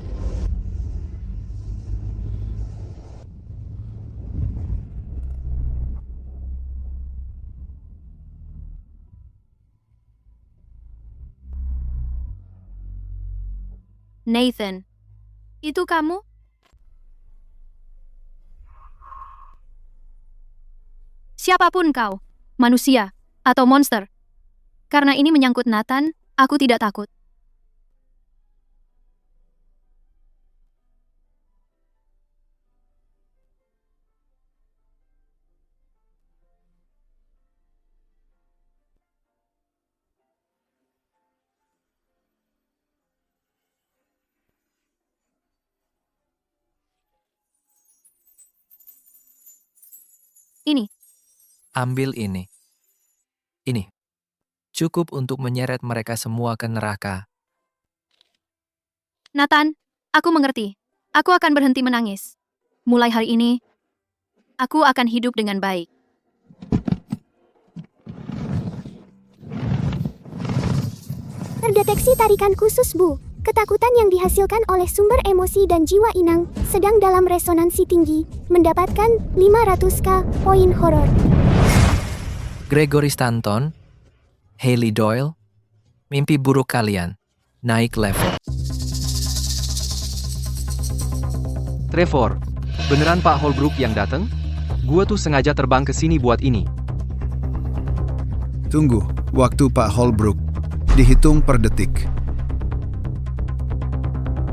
Nathan, itu kamu? Siapapun kau, manusia atau monster. Karena ini menyangkut Nathan, aku tidak takut. Ambil ini. Ini. Cukup untuk menyeret mereka semua ke neraka. Nathan, aku mengerti. Aku akan berhenti menangis. Mulai hari ini, aku akan hidup dengan baik. Terdeteksi tarikan khusus Bu. Ketakutan yang dihasilkan oleh sumber emosi dan jiwa inang sedang dalam resonansi tinggi, mendapatkan 500k poin horor. Gregory Stanton, Haley Doyle, mimpi buruk kalian naik level. Trevor, beneran Pak Holbrook yang dateng? Gua tuh sengaja terbang ke sini buat ini. Tunggu, waktu Pak Holbrook. Dihitung per detik.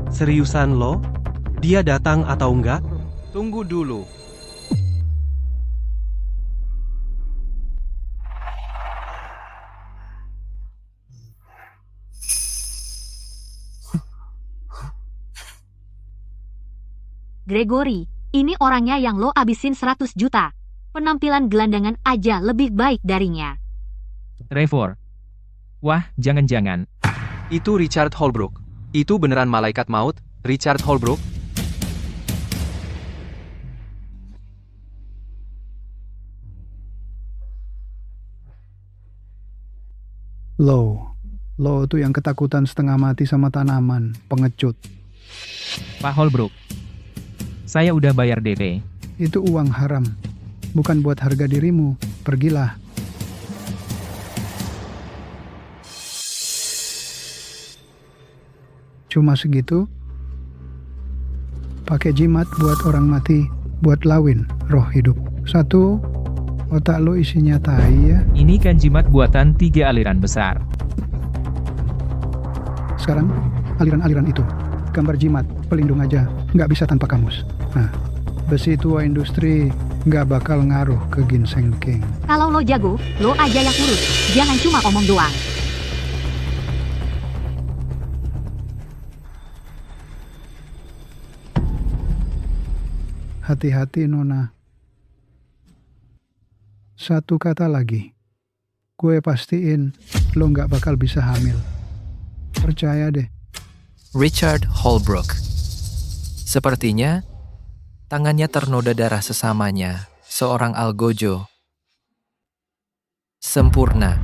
Seriusan lo? Dia datang atau enggak? Tunggu dulu. Gregory, ini orangnya yang lo abisin 100 juta. Penampilan gelandangan aja lebih baik darinya. Trevor. Wah, jangan-jangan. Itu Richard Holbrook. Itu beneran malaikat maut, Richard Holbrook? Lo tuh yang ketakutan setengah mati sama tanaman, pengecut. Pak Holbrook. Saya udah bayar DP. Itu uang haram, bukan buat harga dirimu. Pergilah. Cuma segitu? Pakai jimat buat orang mati, buat lawin roh hidup. Satu, otak lo isinya tai ya. Ini kan jimat buatan 3 aliran besar. Sekarang, aliran-aliran itu. Gambar jimat, pelindung aja, nggak bisa tanpa kamus. Nah, besi tua industri nggak bakal ngaruh ke Ginseng King. Kalau lo jago, lo aja yang urus. Jangan cuma omong doang. Hati-hati Nona. Satu kata lagi. Gue pastiin lo nggak bakal bisa hamil. Percaya deh. Richard Holbrook. Sepertinya, tangannya ternoda darah sesamanya, seorang algojo. Sempurna.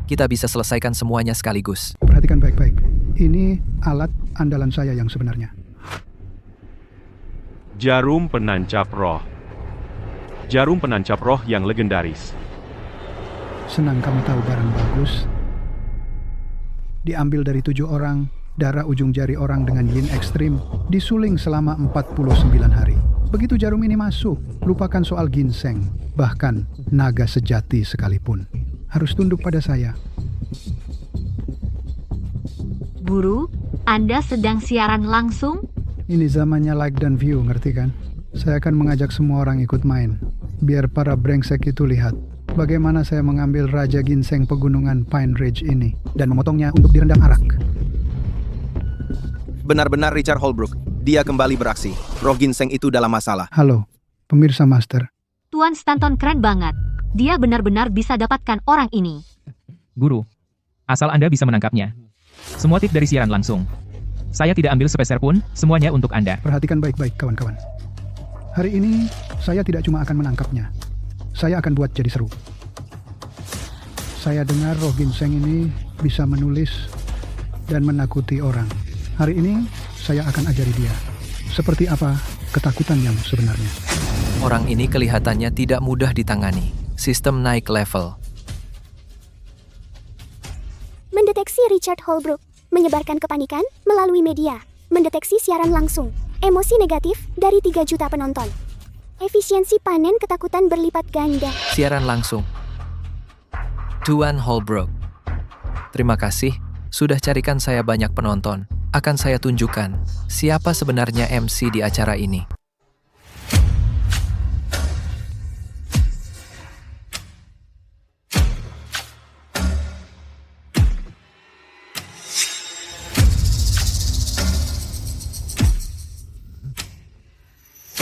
Kita bisa selesaikan semuanya sekaligus. Perhatikan baik-baik. Ini alat andalan saya yang sebenarnya. Jarum penancap roh. Jarum penancap roh yang legendaris. Senang kamu tahu barang bagus. Diambil dari 7 orang, darah ujung jari orang dengan yin ekstrim, disuling selama 49 hari. Begitu jarum ini masuk, lupakan soal ginseng, bahkan naga sejati sekalipun. Harus tunduk pada saya. Guru, Anda sedang siaran langsung? Ini zamannya like dan view, ngerti kan? Saya akan mengajak semua orang ikut main. Biar para brengsek itu lihat bagaimana saya mengambil Raja Ginseng pegunungan Pine Ridge ini dan memotongnya untuk direndam arak. Benar-benar Richard Holbrook. Dia kembali beraksi. Roh ginseng itu dalam masalah. Halo, pemirsa Master. Tuan Stanton keren banget. Dia benar-benar bisa dapatkan orang ini. Guru, asal Anda bisa menangkapnya. Semua tip dari siaran langsung. Saya tidak ambil sepeser pun, semuanya untuk Anda. Perhatikan baik-baik kawan-kawan. Hari ini, saya tidak cuma akan menangkapnya. Saya akan buat jadi seru. Saya dengar roh ginseng ini bisa menulis dan menakuti orang. Hari ini, saya akan ajari dia. Seperti apa ketakutan yang sebenarnya. Orang ini kelihatannya tidak mudah ditangani. Sistem naik level. Mendeteksi Richard Holbrook. Menyebarkan kepanikan melalui media. Mendeteksi siaran langsung. Emosi negatif dari 3 juta penonton. Efisiensi panen ketakutan berlipat ganda. Siaran langsung. Tuan Holbrook. Terima kasih, sudah carikan saya banyak penonton. Akan saya tunjukkan siapa sebenarnya MC di acara ini.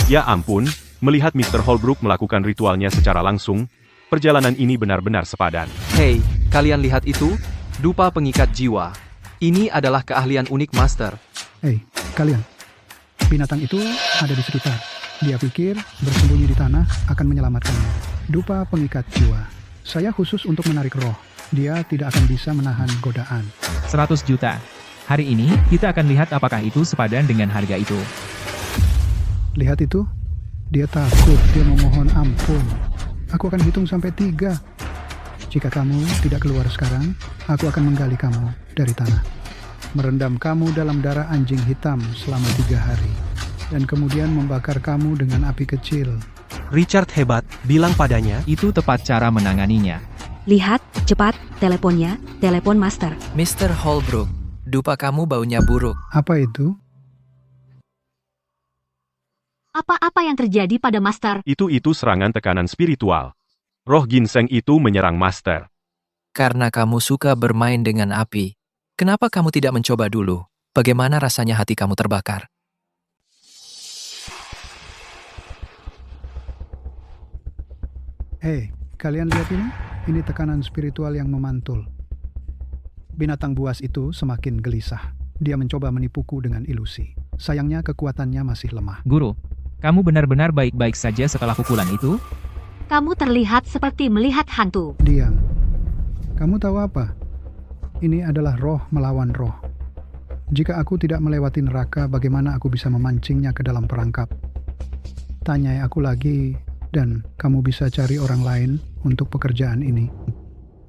Ya ampun, Melihat Mr. Holbrook melakukan ritualnya secara langsung, perjalanan ini benar-benar sepadan. Hei, kalian lihat itu? Dupa pengikat jiwa. Ini adalah keahlian unik Master. Hei, kalian. Binatang itu ada di sekitar. Dia pikir bersembunyi di tanah akan menyelamatkannya. Dupa pengikat jiwa. Saya khusus untuk menarik roh. Dia tidak akan bisa menahan godaan. 100 juta. Hari ini, kita akan lihat apakah itu sepadan dengan harga itu. Lihat itu. Dia takut, dia memohon ampun. Aku akan hitung sampai 3. Jika kamu tidak keluar sekarang, aku akan menggali kamu dari tanah. Merendam kamu dalam darah anjing hitam selama 3 hari. Dan kemudian membakar kamu dengan api kecil. Richard hebat, bilang padanya. Itu tepat cara menanganinya. Lihat, cepat, teleponnya, telepon Master. Mr. Holbrook, dupa kamu baunya buruk. Apa itu? Apa-apa yang terjadi pada Master? Itu serangan tekanan spiritual. Roh ginseng itu menyerang Master. Karena kamu suka bermain dengan api. Kenapa kamu tidak mencoba dulu? Bagaimana rasanya hati kamu terbakar? Hei, kalian lihat ini? Ini tekanan spiritual yang memantul. Binatang buas itu semakin gelisah. Dia mencoba menipuku dengan ilusi. Sayangnya kekuatannya masih lemah. Guru, kamu benar-benar baik-baik saja setelah pukulan itu? Kamu terlihat seperti melihat hantu. Diam. Kamu tahu apa? Ini adalah roh melawan roh. Jika aku tidak melewati neraka, bagaimana aku bisa memancingnya ke dalam perangkap? Tanyai aku lagi, dan kamu bisa cari orang lain untuk pekerjaan ini.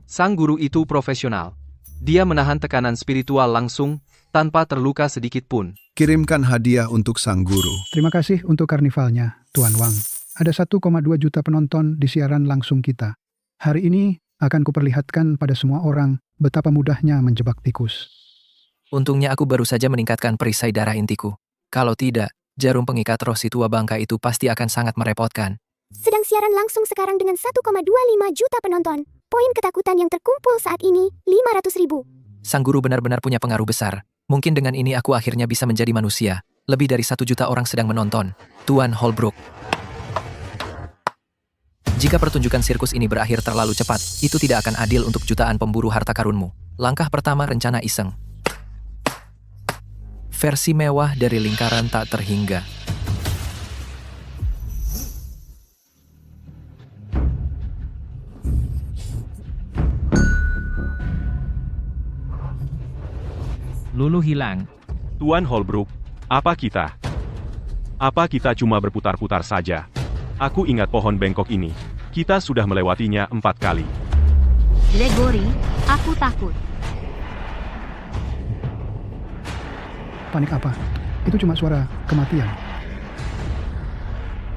Sang guru itu profesional. Dia menahan tekanan spiritual langsung, tanpa terluka sedikit pun. Kirimkan hadiah untuk sang guru. Terima kasih untuk karnivalnya, Tuan Wang. Ada 1,2 juta penonton di siaran langsung kita. Hari ini akan kuperlihatkan pada semua orang betapa mudahnya menjebak tikus. Untungnya aku baru saja meningkatkan perisai darah intiku. Kalau tidak, jarum pengikat roh si tua bangka itu pasti akan sangat merepotkan. Sedang siaran langsung sekarang dengan 1,25 juta penonton. Poin ketakutan yang terkumpul saat ini, 500.000. Sang guru benar-benar punya pengaruh besar. Mungkin dengan ini aku akhirnya bisa menjadi manusia. Lebih dari 1 juta orang sedang menonton. Tuan Holbrook. Jika pertunjukan sirkus ini berakhir terlalu cepat, itu tidak akan adil untuk jutaan pemburu harta karunmu. Langkah pertama rencana iseng. Versi mewah dari lingkaran tak terhingga. Lulu hilang. Tuan Holbrook, apa kita? Apa kita cuma berputar-putar saja? Aku ingat pohon bengkok ini. Kita sudah melewatinya 4 kali. Gregory, aku takut. Panik apa? Itu cuma suara kematian.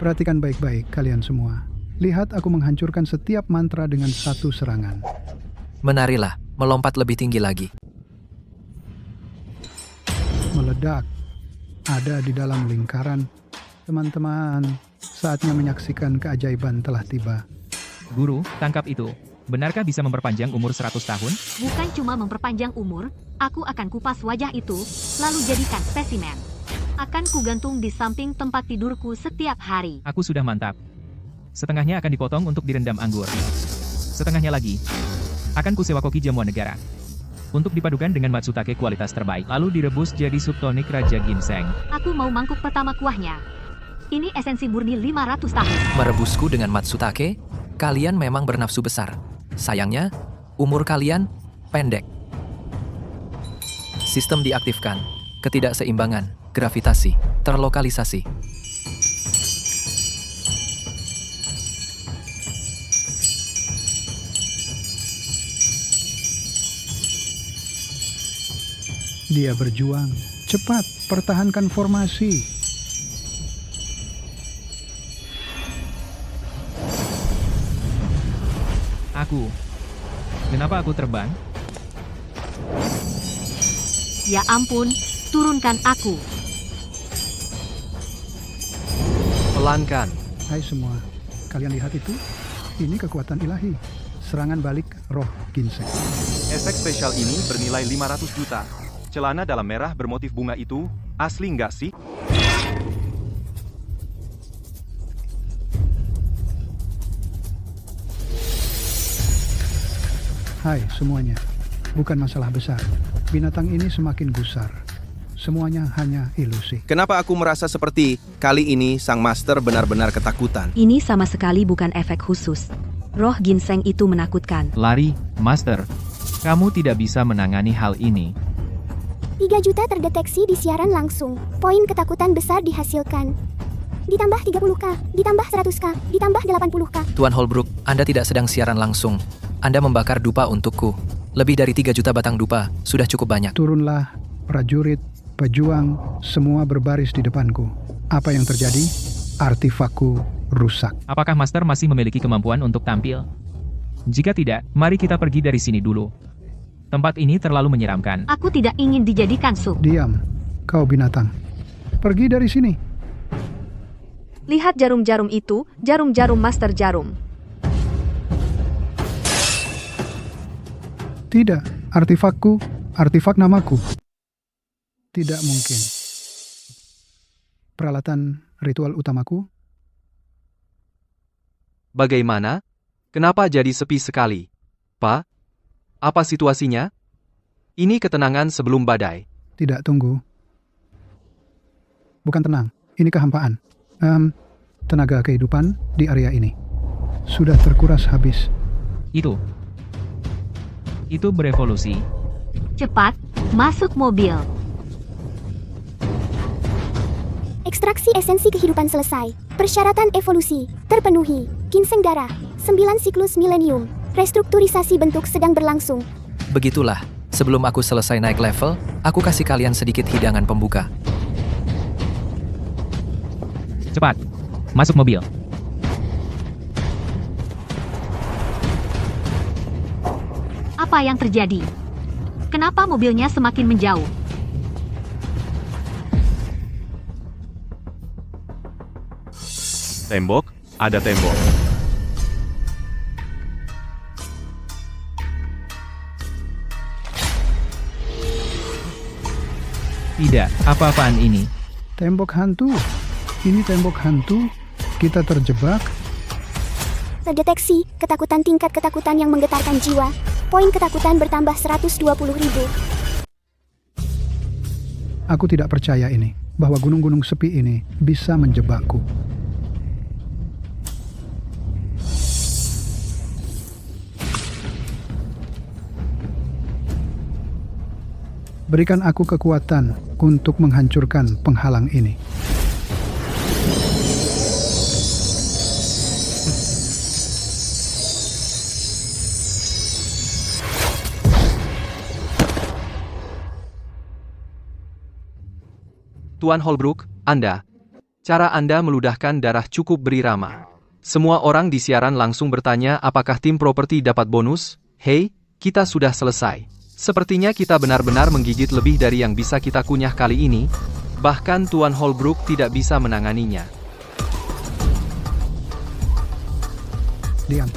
Perhatikan baik-baik kalian semua. Lihat aku menghancurkan setiap mantra dengan 1 serangan. Menarilah, melompat lebih tinggi lagi. Meledak. Ada di dalam lingkaran. Teman-teman, saatnya menyaksikan keajaiban telah tiba. Guru, tangkap itu. Benarkah bisa memperpanjang umur 100 tahun? Bukan cuma memperpanjang umur, aku akan kupas wajah itu, lalu jadikan spesimen. Akan kugantung di samping tempat tidurku setiap hari. Aku sudah mantap. Setengahnya akan dipotong untuk direndam anggur. Setengahnya lagi akan kusewa koki jamuan negara. Untuk dipadukan dengan matsutake kualitas terbaik, lalu direbus jadi subtonik Raja Ginseng. Aku mau mangkuk pertama kuahnya. Ini esensi murni 500 tahun. Merebusku dengan matsutake? Kalian memang bernafsu besar. Sayangnya, umur kalian pendek. Sistem diaktifkan. Ketidakseimbangan, gravitasi, terlokalisasi. Dia berjuang. Cepat, pertahankan formasi. Kenapa aku terbang? Ya ampun, turunkan aku. Pelankan. Hai semua, kalian lihat itu? Ini kekuatan ilahi. Serangan balik roh ginseng. Efek spesial ini bernilai 500 juta. Celana dalam merah bermotif bunga itu, asli nggak sih? Hai semuanya, bukan masalah besar. Binatang ini semakin gusar. Semuanya hanya ilusi. Kenapa aku merasa seperti kali ini sang master benar-benar ketakutan? Ini sama sekali bukan efek khusus. Roh ginseng itu menakutkan. Lari, Master. Kamu tidak bisa menangani hal ini. 3 juta terdeteksi di siaran langsung. Poin ketakutan besar dihasilkan. Ditambah 30k, ditambah 100k, ditambah 80k. Tuan Holbrook, Anda tidak sedang siaran langsung. Anda membakar dupa untukku. Lebih dari 3 juta batang dupa, sudah cukup banyak. Turunlah, prajurit, pejuang, semua berbaris di depanku. Apa yang terjadi? Artifakku rusak. Apakah Master masih memiliki kemampuan untuk tampil? Jika tidak, mari kita pergi dari sini dulu. Tempat ini terlalu menyeramkan. Aku tidak ingin dijadikan sup. Diam, kau binatang. Pergi dari sini. Lihat jarum-jarum itu, jarum-jarum Master Jarum. Tidak, artifakku, artifak namaku. Tidak mungkin. Peralatan ritual utamaku? Bagaimana? Kenapa jadi sepi sekali? Pak? Apa situasinya? Ini ketenangan sebelum badai. Tidak, tunggu. Bukan tenang, ini kehampaan. Tenaga kehidupan di area ini sudah terkuras habis. Itu berevolusi. Cepat, masuk mobil. Ekstraksi esensi kehidupan selesai. Persyaratan evolusi terpenuhi. Ginseng darah, 9 siklus milenium. Restrukturisasi bentuk sedang berlangsung. Begitulah, sebelum aku selesai naik level, aku kasih kalian sedikit hidangan pembuka. Cepat, masuk mobil. Apa yang terjadi? Kenapa mobilnya semakin menjauh? Tembok, ada tembok. Tidak, apa-apaan ini? Tembok hantu. Ini tembok hantu. Kita terjebak. Terdeteksi ketakutan tingkat ketakutan yang menggetarkan jiwa. Poin ketakutan bertambah 120.000. Aku tidak percaya ini, bahwa gunung-gunung sepi ini bisa menjebakku. Berikan aku kekuatan untuk menghancurkan penghalang ini. Tuan Holbrook, cara Anda meludahkan darah cukup berirama. Semua orang di siaran langsung bertanya apakah tim properti dapat bonus. Hei, kita sudah selesai. Sepertinya kita benar-benar menggigit lebih dari yang bisa kita kunyah kali ini. Bahkan Tuan Holbrook tidak bisa menanganinya. Diam.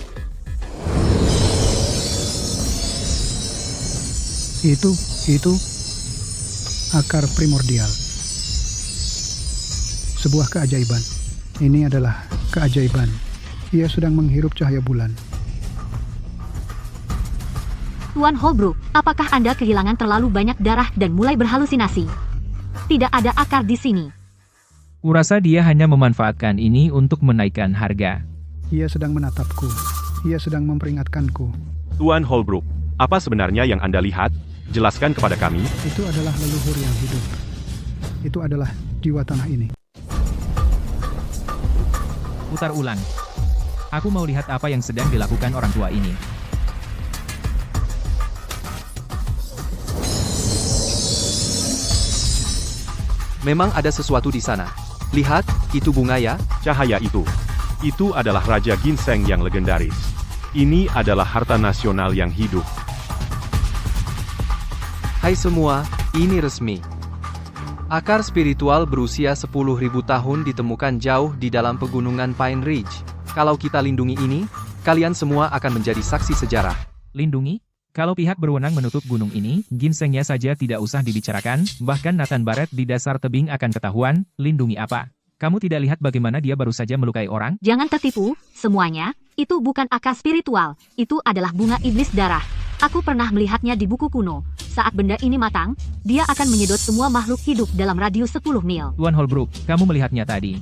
Itu akar primordial. Sebuah keajaiban. Ini adalah keajaiban. Ia sedang menghirup cahaya bulan. Tuan Holbrook, apakah Anda kehilangan terlalu banyak darah dan mulai berhalusinasi? Tidak ada akar di sini. Kurasa dia hanya memanfaatkan ini untuk menaikkan harga. Ia sedang menatapku. Ia sedang memperingatkanku. Tuan Holbrook, apa sebenarnya yang Anda lihat? Jelaskan kepada kami. Itu adalah leluhur yang hidup. Itu adalah jiwa tanah ini. Putar ulang. Aku mau lihat apa yang sedang dilakukan orang tua ini. Memang ada sesuatu di sana. Lihat, itu bunga ya? Cahaya itu. Itu adalah Raja Ginseng yang legendaris. Ini adalah harta nasional yang hidup. Hai semua, ini resmi. Akar spiritual berusia 10.000 tahun ditemukan jauh di dalam pegunungan Pine Ridge. Kalau kita lindungi ini, kalian semua akan menjadi saksi sejarah. Lindungi? Kalau pihak berwenang menutup gunung ini, ginsengnya saja tidak usah dibicarakan, bahkan Nathan Barrett di dasar tebing akan ketahuan, lindungi apa? Kamu tidak lihat bagaimana dia baru saja melukai orang? Jangan tertipu, semuanya, itu bukan akar spiritual, itu adalah bunga iblis darah. Aku pernah melihatnya di buku kuno. Saat benda ini matang, dia akan menyedot semua makhluk hidup dalam radius 10 mil. Tuan Holbrook, kamu melihatnya tadi.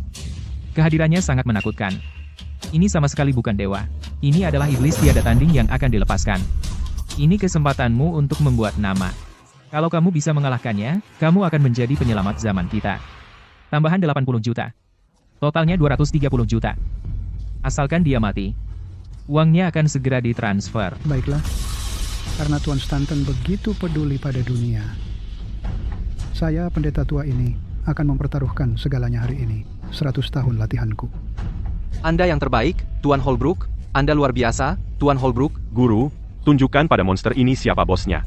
Kehadirannya sangat menakutkan. Ini sama sekali bukan dewa. Ini adalah iblis tiada tanding yang akan dilepaskan. Ini kesempatanmu untuk membuat nama. Kalau kamu bisa mengalahkannya, kamu akan menjadi penyelamat zaman kita. Tambahan 80 juta. Totalnya 230 juta. Asalkan dia mati. Uangnya akan segera ditransfer. Baiklah. Karena Tuan Stanton begitu peduli pada dunia, saya, pendeta tua ini, akan mempertaruhkan segalanya hari ini. 100 tahun latihanku. Anda yang terbaik, Tuan Holbrook. Anda luar biasa, Tuan Holbrook. Guru, tunjukkan pada monster ini siapa bosnya.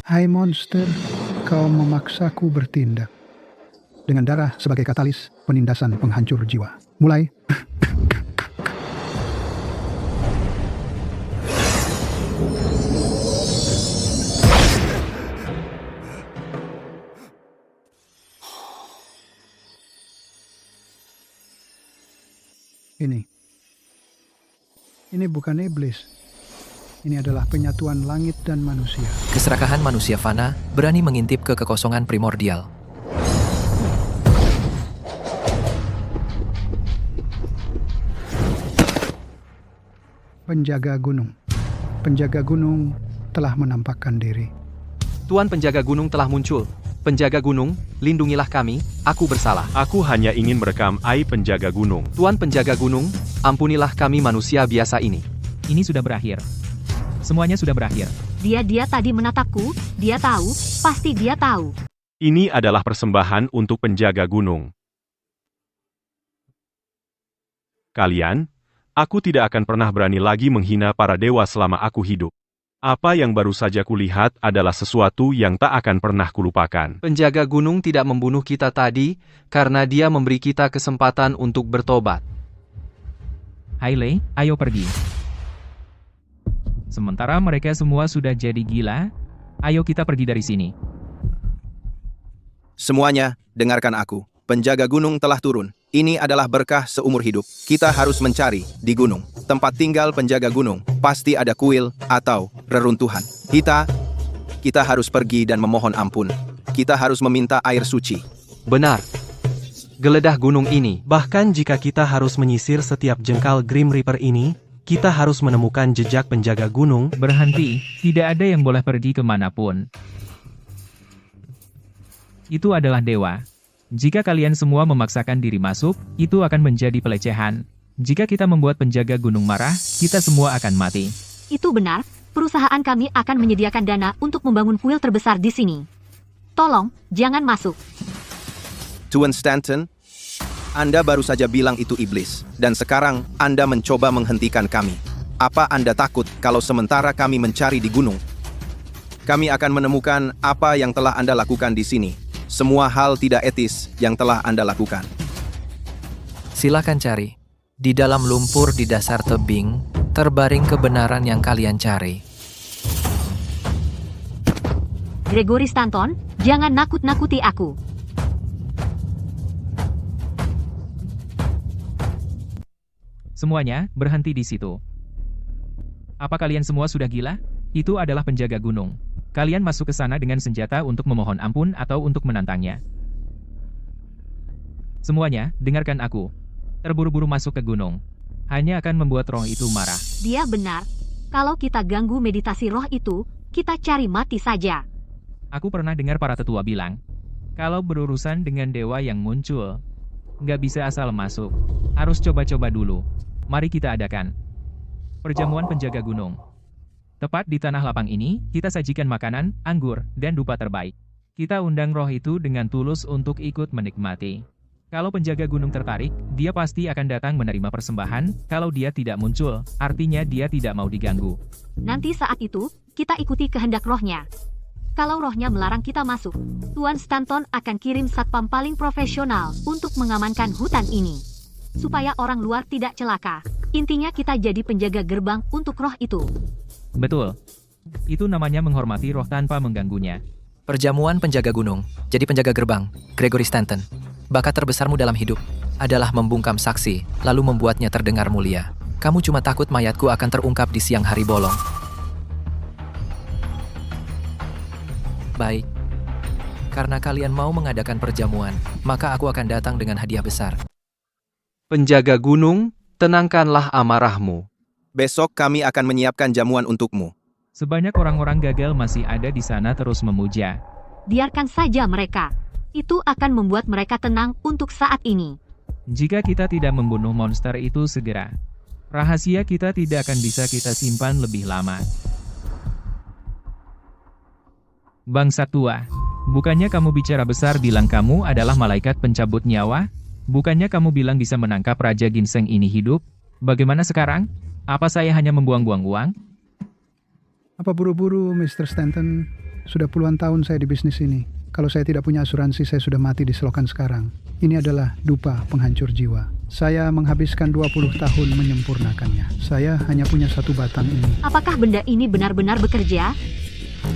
Hai monster, kau memaksaku bertindak. Dengan darah sebagai katalis penindasan penghancur jiwa. Mulai. Ini bukan iblis. Ini adalah penyatuan langit dan manusia. Keserakahan manusia fana berani mengintip ke kekosongan primordial. Penjaga gunung. Penjaga gunung telah menampakkan diri. Tuan penjaga gunung telah muncul. Penjaga gunung, lindungilah kami, aku bersalah. Aku hanya ingin merekam aib penjaga gunung. Tuan penjaga gunung, ampunilah kami manusia biasa ini. Ini sudah berakhir. Semuanya sudah berakhir. Dia tadi menatapku, dia tahu, pasti dia tahu. Ini adalah persembahan untuk penjaga gunung. Kalian, aku tidak akan pernah berani lagi menghina para dewa selama aku hidup. Apa yang baru saja kulihat adalah sesuatu yang tak akan pernah kulupakan. Penjaga gunung tidak membunuh kita tadi, karena dia memberi kita kesempatan untuk bertobat. Hailey, ayo pergi. Sementara mereka semua sudah jadi gila, ayo kita pergi dari sini. Semuanya, dengarkan aku. Penjaga gunung telah turun. Ini adalah berkah seumur hidup. Kita harus mencari di gunung. Tempat tinggal penjaga gunung. Pasti ada kuil atau reruntuhan. Kita harus pergi dan memohon ampun. Kita harus meminta air suci. Benar. Geledah gunung ini. Bahkan jika kita harus menyisir setiap jengkal Grim Reaper ini, kita harus menemukan jejak penjaga gunung. Berhenti, tidak ada yang boleh pergi kemanapun. Itu adalah dewa. Jika kalian semua memaksakan diri masuk, itu akan menjadi pelecehan. Jika kita membuat penjaga gunung marah, kita semua akan mati. Itu benar, perusahaan kami akan menyediakan dana untuk membangun kuil terbesar di sini. Tolong, jangan masuk. Tuan Stanton, Anda baru saja bilang itu iblis, dan sekarang Anda mencoba menghentikan kami. Apa Anda takut kalau sementara kami mencari di gunung? Kami akan menemukan apa yang telah Anda lakukan di sini. Semua hal tidak etis yang telah Anda lakukan. Silakan cari. Di dalam lumpur di dasar tebing, terbaring kebenaran yang kalian cari. Gregory Stanton, jangan nakut-nakuti aku. Semuanya, berhenti di situ. Apa kalian semua sudah gila? Itu adalah penjaga gunung. Kalian masuk ke sana dengan senjata untuk memohon ampun atau untuk menantangnya. Semuanya, dengarkan aku. Terburu-buru masuk ke gunung. Hanya akan membuat roh itu marah. Dia benar. Kalau kita ganggu meditasi roh itu, kita cari mati saja. Aku pernah dengar para tetua bilang, kalau berurusan dengan dewa yang muncul, nggak bisa asal masuk. Harus coba-coba dulu. Mari kita adakan perjamuan penjaga gunung. Tepat di tanah lapang ini, kita sajikan makanan, anggur, dan dupa terbaik. Kita undang roh itu dengan tulus untuk ikut menikmati. Kalau penjaga gunung tertarik, dia pasti akan datang menerima persembahan. Kalau dia tidak muncul, artinya dia tidak mau diganggu. Nanti saat itu, kita ikuti kehendak rohnya. Kalau rohnya melarang kita masuk, Tuan Stanton akan kirim satpam paling profesional untuk mengamankan hutan ini. Supaya orang luar tidak celaka. Intinya kita jadi penjaga gerbang untuk roh itu. Betul. Itu namanya menghormati roh tanpa mengganggunya. Perjamuan penjaga gunung, jadi penjaga gerbang, Gregory Stanton. Bakat terbesarmu dalam hidup adalah membungkam saksi, lalu membuatnya terdengar mulia. Kamu cuma takut mayatku akan terungkap di siang hari bolong. Baik. Karena kalian mau mengadakan perjamuan, maka aku akan datang dengan hadiah besar. Penjaga gunung, tenangkanlah amarahmu. Besok kami akan menyiapkan jamuan untukmu. Sebanyak orang-orang gagal masih ada di sana terus memuja. Biarkan saja mereka. Itu akan membuat mereka tenang untuk saat ini. Jika kita tidak membunuh monster itu segera, rahasia kita tidak akan bisa kita simpan lebih lama. Bangsa tua, bukannya kamu bicara besar bilang kamu adalah malaikat pencabut nyawa? Bukannya kamu bilang bisa menangkap Raja Ginseng ini hidup? Bagaimana sekarang? Apa saya hanya membuang-buang uang? Apa buru-buru, Mr. Stanton? Sudah puluhan tahun saya di bisnis ini. Kalau saya tidak punya asuransi, saya sudah mati di selokan sekarang. Ini adalah dupa penghancur jiwa. Saya menghabiskan 20 tahun menyempurnakannya. Saya hanya punya satu batang ini. Apakah benda ini benar-benar bekerja?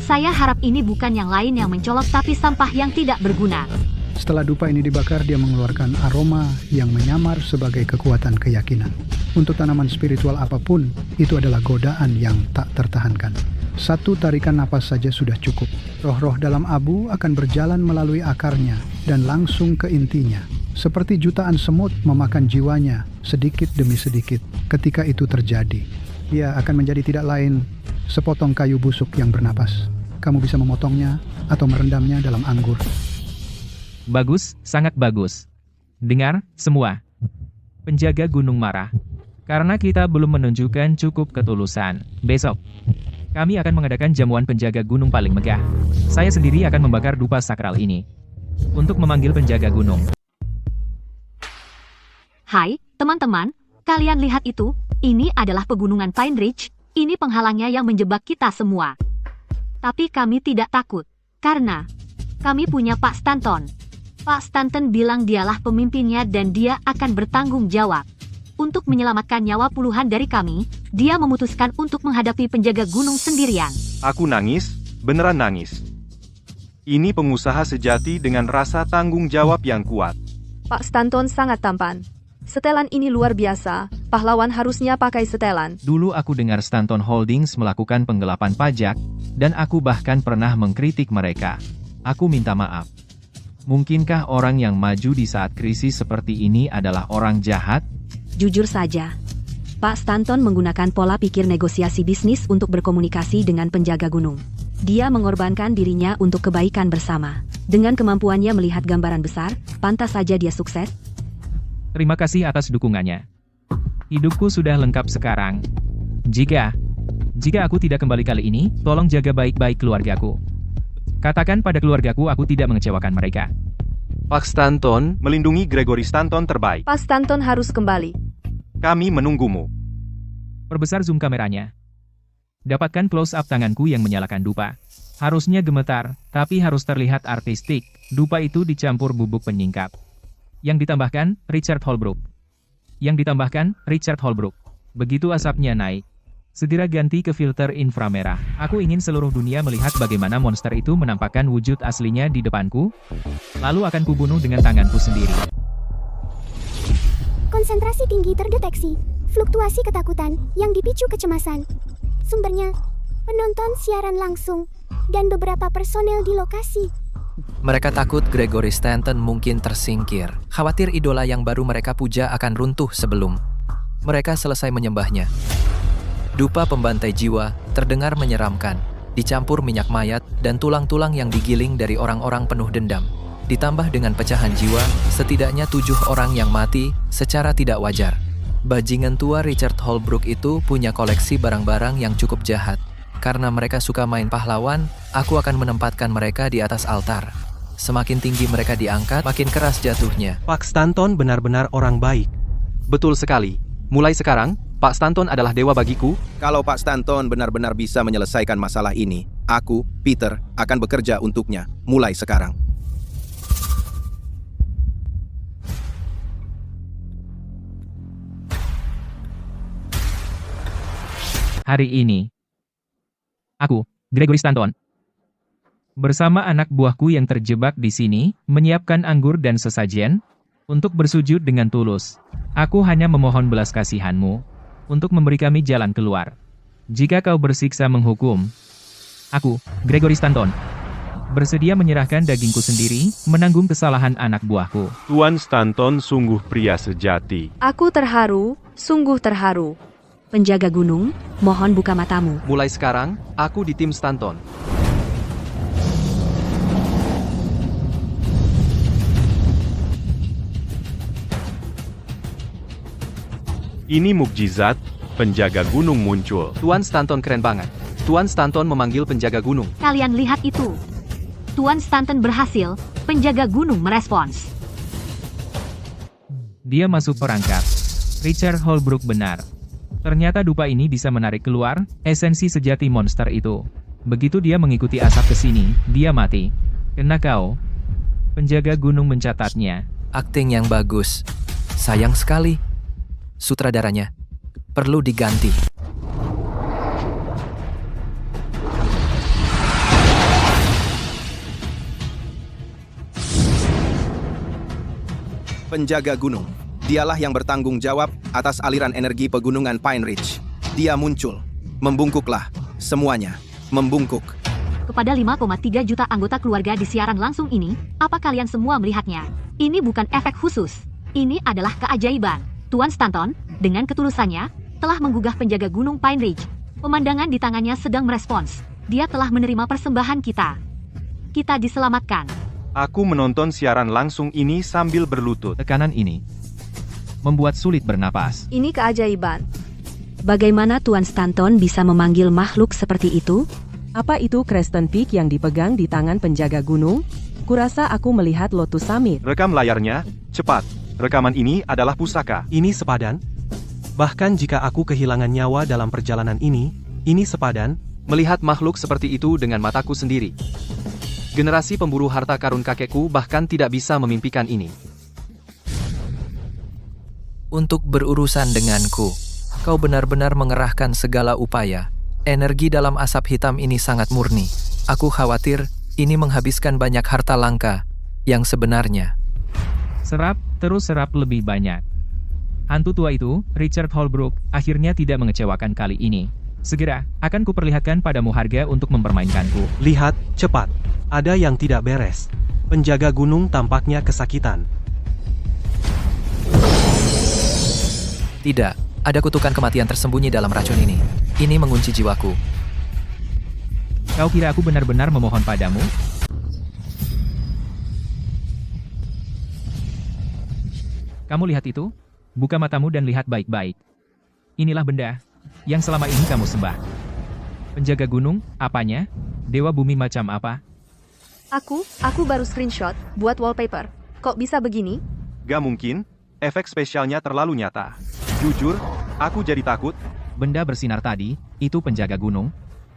Saya harap ini bukan yang lain yang mencolok tapi sampah yang tidak berguna. Setelah dupa ini dibakar, dia mengeluarkan aroma yang menyamar sebagai kekuatan keyakinan. Untuk tanaman spiritual apapun, itu adalah godaan yang tak tertahankan. Satu tarikan napas saja sudah cukup. Roh-roh dalam abu akan berjalan melalui akarnya dan langsung ke intinya. Seperti jutaan semut memakan jiwanya sedikit demi sedikit. Ketika itu terjadi, dia akan menjadi tidak lain sepotong kayu busuk yang bernapas. Kamu bisa memotongnya atau merendamnya dalam anggur. Bagus, sangat bagus. Dengar, semua. Penjaga gunung marah. Karena kita belum menunjukkan cukup ketulusan. Besok, kami akan mengadakan jamuan penjaga gunung paling megah. Saya sendiri akan membakar dupa sakral ini. Untuk memanggil penjaga gunung. Hai, teman-teman. Kalian lihat itu? Ini adalah pegunungan Pine Ridge. Ini penghalangnya yang menjebak kita semua. Tapi kami tidak takut. Karena kami punya Pak Stanton. Pak Stanton bilang dialah pemimpinnya dan dia akan bertanggung jawab. Untuk menyelamatkan nyawa puluhan dari kami, dia memutuskan untuk menghadapi penjaga gunung sendirian. Aku nangis, beneran nangis. Ini pengusaha sejati dengan rasa tanggung jawab yang kuat. Pak Stanton sangat tampan. Setelan ini luar biasa, pahlawan harusnya pakai setelan. Dulu aku dengar Stanton Holdings melakukan penggelapan pajak, dan aku bahkan pernah mengkritik mereka. Aku minta maaf. Mungkinkah orang yang maju di saat krisis seperti ini adalah orang jahat? Jujur saja, Pak Stanton menggunakan pola pikir negosiasi bisnis untuk berkomunikasi dengan penjaga gunung. Dia mengorbankan dirinya untuk kebaikan bersama. Dengan kemampuannya melihat gambaran besar, pantas saja dia sukses. Terima kasih atas dukungannya. Hidupku sudah lengkap sekarang. Jika aku tidak kembali kali ini, tolong jaga baik-baik keluargaku. Katakan pada keluargaku aku tidak mengecewakan mereka. Pak Stanton, melindungi Gregory Stanton terbaik. Pak Stanton harus kembali. Kami menunggumu. Perbesar zoom kameranya. Dapatkan close-up tanganku yang menyalakan dupa. Harusnya gemetar, tapi harus terlihat artistik. Dupa itu dicampur bubuk penyingkap. Yang ditambahkan, Richard Holbrook. Begitu asapnya naik, segera ganti ke filter inframerah. Aku ingin seluruh dunia melihat bagaimana monster itu menampakkan wujud aslinya di depanku, lalu akan kubunuh dengan tanganku sendiri. Konsentrasi tinggi terdeteksi. Fluktuasi ketakutan yang dipicu kecemasan. Sumbernya, penonton siaran langsung, dan beberapa personel di lokasi. Mereka takut Gregory Stanton mungkin tersingkir. Khawatir idola yang baru mereka puja akan runtuh sebelum mereka selesai menyembahnya. Dupa pembantai jiwa terdengar menyeramkan, dicampur minyak mayat dan tulang-tulang yang digiling dari orang-orang penuh dendam. Ditambah dengan pecahan jiwa, setidaknya 7 orang yang mati secara tidak wajar. Bajingan tua Richard Holbrook itu punya koleksi barang-barang yang cukup jahat. Karena mereka suka main pahlawan, aku akan menempatkan mereka di atas altar. Semakin tinggi mereka diangkat, makin keras jatuhnya. Pak Stanton benar-benar orang baik. Betul sekali. Mulai sekarang, Pak Stanton adalah dewa bagiku. Kalau Pak Stanton benar-benar bisa menyelesaikan masalah ini, aku, Peter, akan bekerja untuknya mulai sekarang. Hari ini, aku, Gregory Stanton, bersama anak buahku yang terjebak di sini, menyiapkan anggur dan sesajen untuk bersujud dengan tulus. Aku hanya memohon belas kasihanmu. untuk memberi kami jalan keluar. Jika kau bersiksa menghukum, aku, Gregory Stanton, bersedia menyerahkan dagingku sendiri, menanggung kesalahan anak buahku. Tuan Stanton sungguh pria sejati. Aku terharu, sungguh terharu. Penjaga gunung, mohon buka matamu. Mulai sekarang, aku di tim Stanton. Ini mukjizat, penjaga gunung muncul. Tuan Stanton keren banget. Tuan Stanton memanggil penjaga gunung. Kalian lihat itu. Tuan Stanton berhasil, penjaga gunung merespons. Dia masuk perangkap. Richard Holbrook benar. Ternyata dupa ini bisa menarik keluar esensi sejati monster itu. Begitu dia mengikuti asap ke sini, dia mati. Kena kau. Penjaga gunung mencatatnya. Akting yang bagus. Sayang sekali. Sutradaranya perlu diganti. Penjaga gunung. Dialah yang bertanggung jawab atas aliran energi pegunungan Pine Ridge. Dia muncul. Membungkuklah. Semuanya. Membungkuk. Kepada 5,3 juta anggota keluarga di siaran langsung ini, apa kalian semua melihatnya? Ini bukan efek khusus. Ini adalah keajaiban. Tuan Stanton, dengan ketulusannya, telah menggugah penjaga gunung Pine Ridge. Pemandangan di tangannya sedang merespons. Dia telah menerima persembahan kita. Kita diselamatkan. Aku menonton siaran langsung ini sambil berlutut. Tekanan ini membuat sulit bernapas. Ini keajaiban. Bagaimana Tuan Stanton bisa memanggil makhluk seperti itu? Apa itu Creston Peak yang dipegang di tangan penjaga gunung? Kurasa aku melihat Lotus Summit. Rekam layarnya, cepat. Rekaman ini adalah pusaka. Ini sepadan? Bahkan jika aku kehilangan nyawa dalam perjalanan ini sepadan. Melihat makhluk seperti itu dengan mataku sendiri. Generasi pemburu harta karun kakekku bahkan tidak bisa memimpikan ini. Untuk berurusan denganku, kau benar-benar mengerahkan segala upaya. Energi dalam asap hitam ini sangat murni. Aku khawatir ini menghabiskan banyak harta langka yang sebenarnya. Serap, terus serap lebih banyak. Hantu tua itu, Richard Holbrook, akhirnya tidak mengecewakan kali ini. Segera, akan kuperlihatkan padamu harga untuk mempermainkanku. Lihat, cepat. Ada yang tidak beres. Penjaga gunung tampaknya kesakitan. Tidak, ada kutukan kematian tersembunyi dalam racun ini. Ini mengunci jiwaku. Kau kira aku benar-benar memohon padamu? Kamu lihat itu? Buka matamu dan lihat baik-baik. Inilah benda yang selama ini kamu sembah. Penjaga gunung, apanya? Dewa bumi macam apa? Aku baru screenshot, buat wallpaper. Kok bisa begini? Gak mungkin, efek spesialnya terlalu nyata. Jujur, aku jadi takut. Benda bersinar tadi, itu penjaga gunung.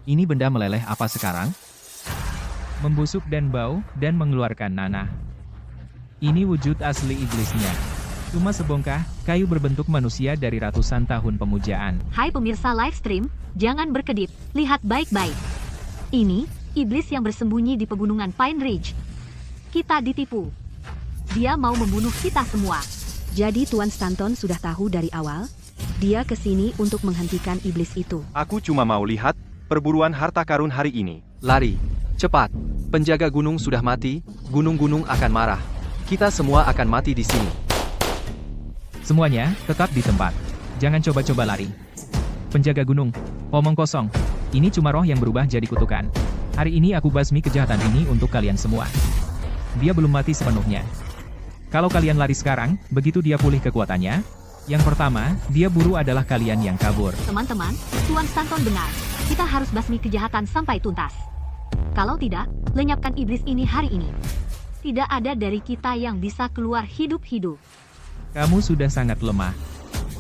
Ini benda meleleh apa sekarang? Membusuk dan bau, dan mengeluarkan nanah. Ini wujud asli iblisnya. Cuma sebongkah kayu berbentuk manusia dari ratusan tahun pemujaan. Hai pemirsa live stream, jangan berkedip, lihat baik-baik. Ini, iblis yang bersembunyi di pegunungan Pine Ridge. Kita ditipu. Dia mau membunuh kita semua. Jadi Tuan Stanton sudah tahu dari awal? Dia kesini untuk menghentikan iblis itu. Aku cuma mau lihat perburuan harta karun hari ini. Lari, cepat. Penjaga gunung sudah mati, gunung-gunung akan marah. Kita semua akan mati di sini. Semuanya, tetap di tempat. Jangan coba-coba lari. Penjaga gunung, omong kosong. Ini cuma roh yang berubah jadi kutukan. Hari ini aku basmi kejahatan ini untuk kalian semua. Dia belum mati sepenuhnya. Kalau kalian lari sekarang, begitu dia pulih kekuatannya. Yang pertama, dia buru adalah kalian yang kabur. Teman-teman, Tuan Stanton benar. Kita harus basmi kejahatan sampai tuntas. Kalau tidak, lenyapkan iblis ini hari ini. Tidak ada dari kita yang bisa keluar hidup-hidup. Kamu sudah sangat lemah.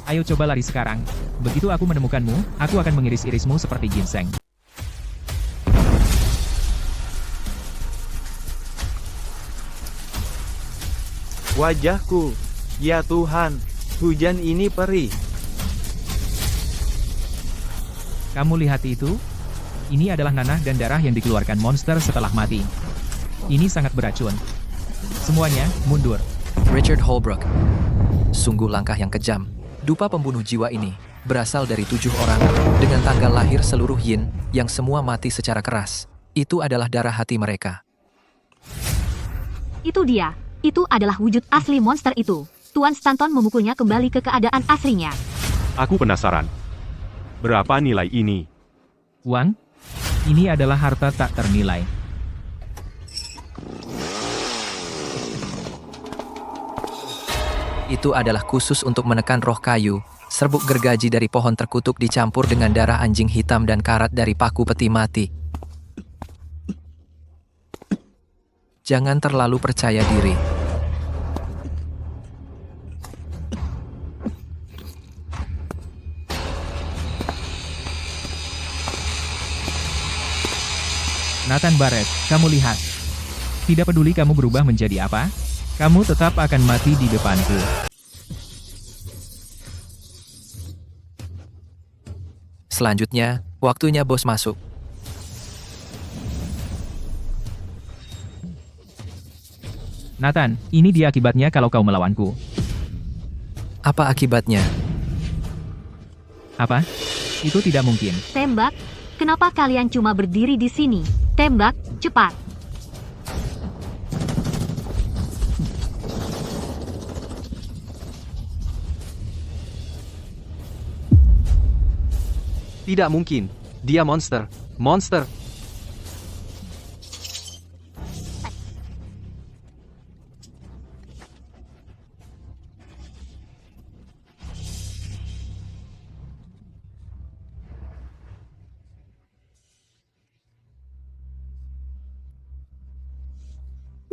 Ayo coba lari sekarang. Begitu aku menemukanmu, aku akan mengiris-irismu seperti ginseng. Wajahku, ya Tuhan, hujan ini perih. Kamu lihat itu? Ini adalah nanah dan darah yang dikeluarkan monster setelah mati. Ini sangat beracun. Semuanya, mundur. Richard Holbrook. Sungguh langkah yang kejam. Dupa pembunuh jiwa ini berasal dari 7 orang, dengan tanggal lahir seluruh Yin, yang semua mati secara keras. Itu adalah darah hati mereka. Itu dia. Itu adalah wujud asli monster itu. Tuan Stanton memukulnya kembali ke keadaan aslinya. Aku penasaran. Berapa nilai ini? Uang? Ini adalah harta tak ternilai. Itu adalah khusus untuk menekan roh kayu. Serbuk gergaji dari pohon terkutuk dicampur dengan darah anjing hitam dan karat dari paku peti mati. Jangan terlalu percaya diri. Nathan Barrett, kamu lihat. Tidak peduli kamu berubah menjadi apa, kamu tetap akan mati di depanku. Selanjutnya, waktunya bos masuk. Nathan, ini dia akibatnya kalau kau melawanku. Apa akibatnya? Apa? Itu tidak mungkin. Tembak? Kenapa kalian cuma berdiri di sini? Tembak, cepat. Tidak mungkin. Dia monster. Monster.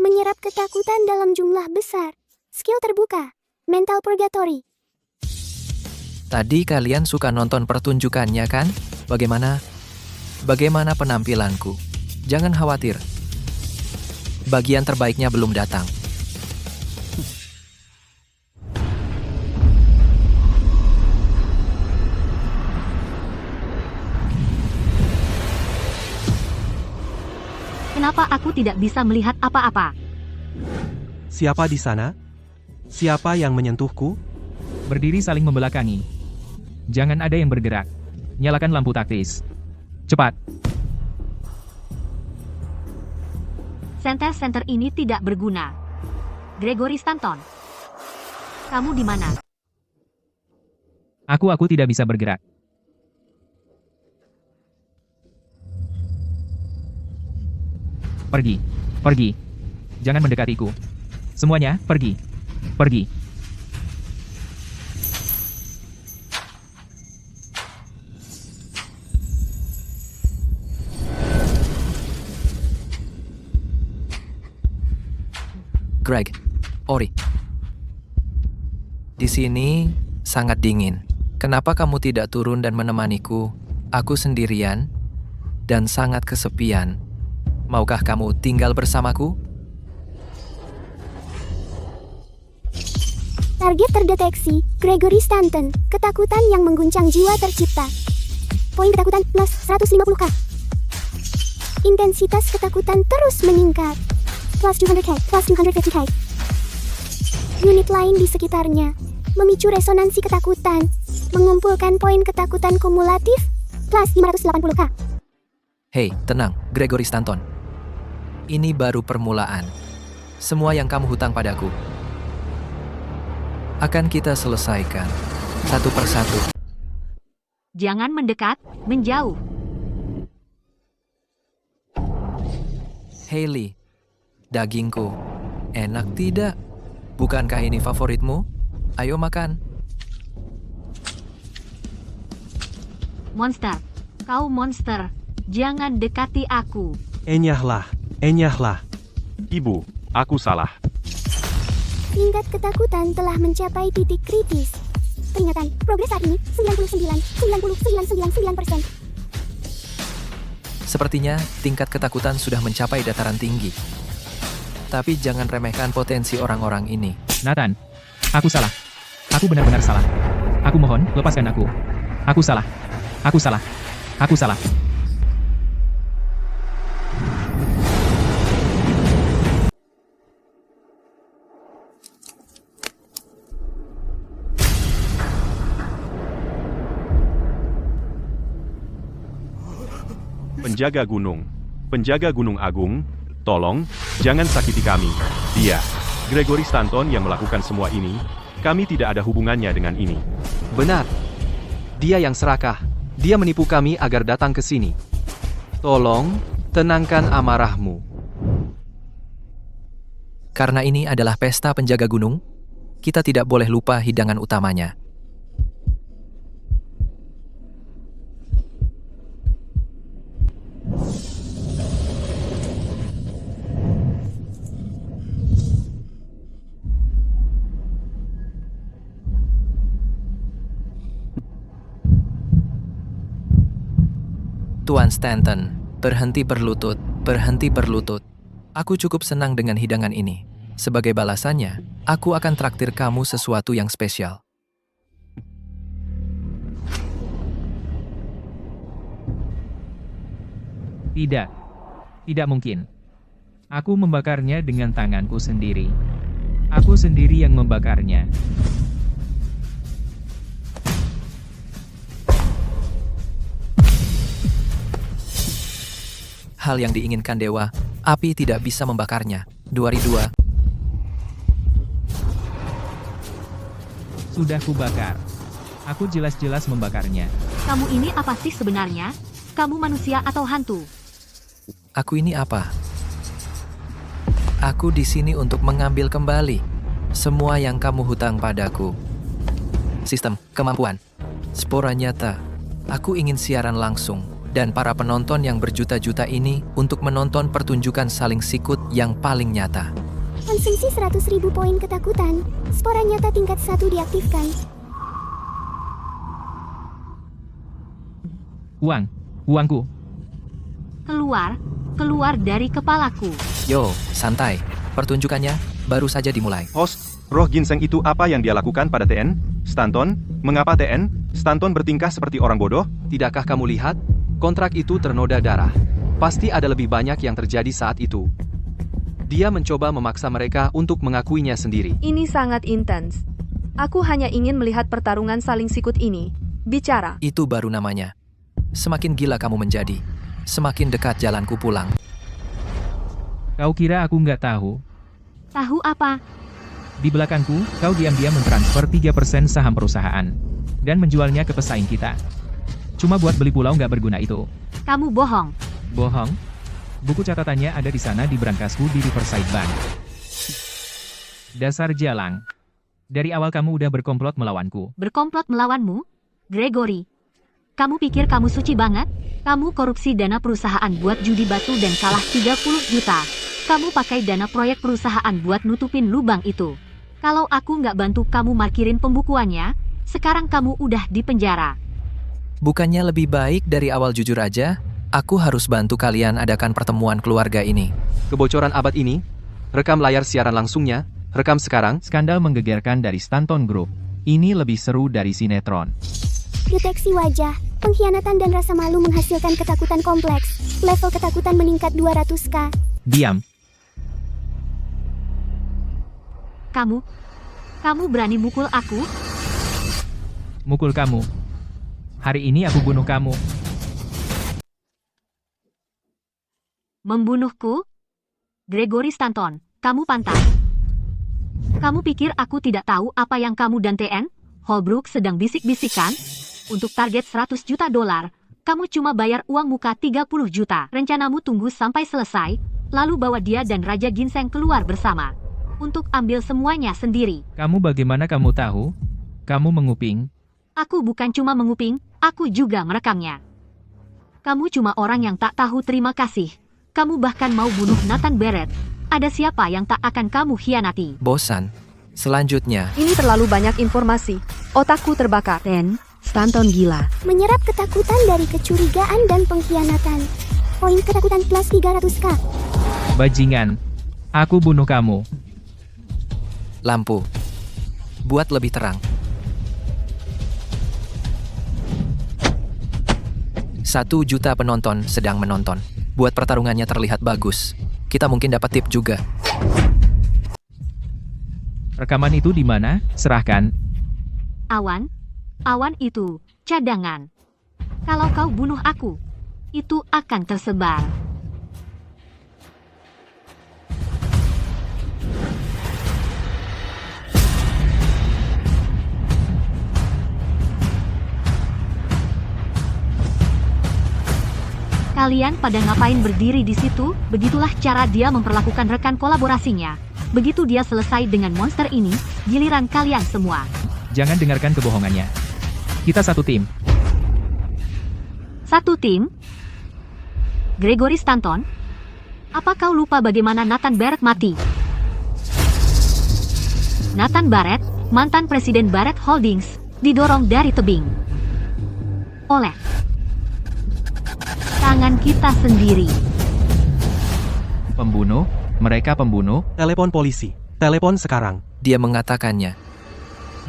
Menyerap ketakutan dalam jumlah besar. Skill terbuka. Mental Purgatory. Tadi kalian suka nonton pertunjukannya kan? Bagaimana penampilanku? Jangan khawatir. Bagian terbaiknya belum datang. Kenapa aku tidak bisa melihat apa-apa? Siapa di sana? Siapa yang menyentuhku? Berdiri saling membelakangi. Jangan ada yang bergerak. Nyalakan lampu taktis. Cepat. Center ini tidak berguna. Gregory Stanton. Kamu di mana? Aku tidak bisa bergerak. Pergi. Pergi. Jangan mendekatiku. Semuanya, pergi. Pergi. Greg, Ori. Di sini sangat dingin. Kenapa kamu tidak turun dan menemaniku? Aku sendirian dan sangat kesepian. Maukah kamu tinggal bersamaku? Target terdeteksi, Gregory Stanton. Ketakutan yang mengguncang jiwa tercipta. Poin ketakutan plus 150k. Intensitas ketakutan terus meningkat. Plus 200k, plus 250k. Unit lain di sekitarnya memicu resonansi ketakutan, mengumpulkan poin ketakutan kumulatif plus 580k. Hei, tenang, Gregory Stanton. Ini baru permulaan. Semua yang kamu hutang padaku akan kita selesaikan satu persatu. Jangan mendekat, menjauh. Hailey, dagingku, enak tidak? Bukankah ini favoritmu? Ayo makan. Monster, kau monster. Jangan dekati aku. Enyahlah, enyahlah. Ibu, aku salah. Tingkat ketakutan telah mencapai titik kritis. Peringatan, progres saat ini 99,999%. Sepertinya tingkat ketakutan sudah mencapai dataran tinggi. Tapi jangan remehkan potensi orang-orang ini. Nathan, aku salah. Aku benar-benar salah. Aku mohon, lepaskan aku. Aku salah. Aku salah. Aku salah. Penjaga gunung. Penjaga gunung agung, tolong, jangan sakiti kami. Dia, Gregory Stanton yang melakukan semua ini. Kami tidak ada hubungannya dengan ini. Benar. Dia yang serakah. Dia menipu kami agar datang ke sini. Tolong, tenangkan amarahmu. Karena ini adalah pesta penjaga gunung, kita tidak boleh lupa hidangan utamanya. Tuan Stanton, berhenti berlutut, berhenti berlutut. Aku cukup senang dengan hidangan ini. Sebagai balasannya, aku akan traktir kamu sesuatu yang spesial. Tidak. Tidak mungkin. Aku membakarnya dengan tanganku sendiri. Aku sendiri yang membakarnya. Hal yang diinginkan dewa, api tidak bisa membakarnya. 2002. Sudah kubakar. Aku jelas-jelas membakarnya. Kamu ini apa sih sebenarnya? Kamu manusia atau hantu? Aku ini apa? Aku di sini untuk mengambil kembali semua yang kamu hutang padaku. Sistem, kemampuan, spora nyata. Aku ingin siaran langsung. Dan para penonton yang berjuta-juta ini untuk menonton pertunjukan saling sikut yang paling nyata. Konsumsi 100.000 poin ketakutan. Spora nyata tingkat 1 diaktifkan. Uangku. Keluar dari kepalaku. Yo, santai. Pertunjukannya baru saja dimulai. Host, roh ginseng itu apa yang dia lakukan pada TN? Stanton? Mengapa TN? Stanton bertingkah seperti orang bodoh? Tidakkah kamu lihat? Kontrak itu ternoda darah. Pasti ada lebih banyak yang terjadi saat itu. Dia mencoba memaksa mereka untuk mengakuinya sendiri. Ini sangat intens. Aku hanya ingin melihat pertarungan saling sikut ini. Bicara. Itu baru namanya. Semakin gila kamu menjadi, semakin dekat jalanku pulang. Kau kira aku nggak tahu? Tahu apa? Di belakangku, kau diam-diam mentransfer 3% saham perusahaan. Dan menjualnya ke pesaing kita. Cuma buat beli pulau nggak berguna itu. Kamu bohong. Bohong? Buku catatannya ada di sana di berangkasku di Riverside Bank. Dasar jalang. Dari awal kamu udah berkomplot melawanku. Berkomplot melawanmu? Gregory. Kamu pikir kamu suci banget? Kamu korupsi dana perusahaan buat judi batu dan kalah 30 juta. Kamu pakai dana proyek perusahaan buat nutupin lubang itu. Kalau aku nggak bantu kamu markirin pembukuannya, sekarang kamu udah di penjara. Bukannya lebih baik dari awal jujur aja? Aku harus bantu kalian adakan pertemuan keluarga ini. Kebocoran abad ini? Rekam layar siaran langsungnya? Rekam sekarang? Skandal menggegerkan dari Stanton Group. Ini lebih seru dari sinetron. Deteksi wajah. Pengkhianatan dan rasa malu menghasilkan ketakutan kompleks. Level ketakutan meningkat 200k. Diam. Kamu berani mukul aku? Mukul kamu. Hari ini aku bunuh kamu. Membunuhku? Gregory Stanton, kamu pantas. Kamu pikir aku tidak tahu apa yang kamu dan TN Holbrook sedang bisik-bisikan? Untuk target 100 juta dolar, kamu cuma bayar uang muka 30 juta. Rencanamu tunggu sampai selesai, lalu bawa dia dan Raja Ginseng keluar bersama. Untuk ambil semuanya sendiri. Kamu bagaimana kamu tahu? Kamu menguping. Aku bukan cuma menguping, aku juga merekamnya. Kamu cuma orang yang tak tahu terima kasih. Kamu bahkan mau bunuh Nathan Barrett. Ada siapa yang tak akan kamu khianati? Bosan. Selanjutnya. Ini terlalu banyak informasi. Otakku terbakar. Stanton gila. Menyerap ketakutan dari kecurigaan dan pengkhianatan. Poin ketakutan plus 300k. Bajingan. Aku bunuh kamu. Lampu. Buat lebih terang. 1 juta penonton sedang menonton. Buat pertarungannya terlihat bagus. Kita mungkin dapat tip juga. Rekaman itu di mana? Serahkan. Awan itu cadangan. Kalau kau bunuh aku, itu akan tersebar. Kalian pada ngapain berdiri di situ? Begitulah cara dia memperlakukan rekan kolaborasinya. Begitu dia selesai dengan monster ini, giliran kalian semua. Jangan dengarkan kebohongannya. Kita satu tim. Satu tim? Gregory Stanton? Apa kau lupa bagaimana Nathan Barrett mati? Nathan Barrett, mantan Presiden Barrett Holdings, didorong dari tebing oleh tangan kita sendiri. Pembunuh? Mereka pembunuh? Telepon polisi. Telepon sekarang. Dia mengatakannya.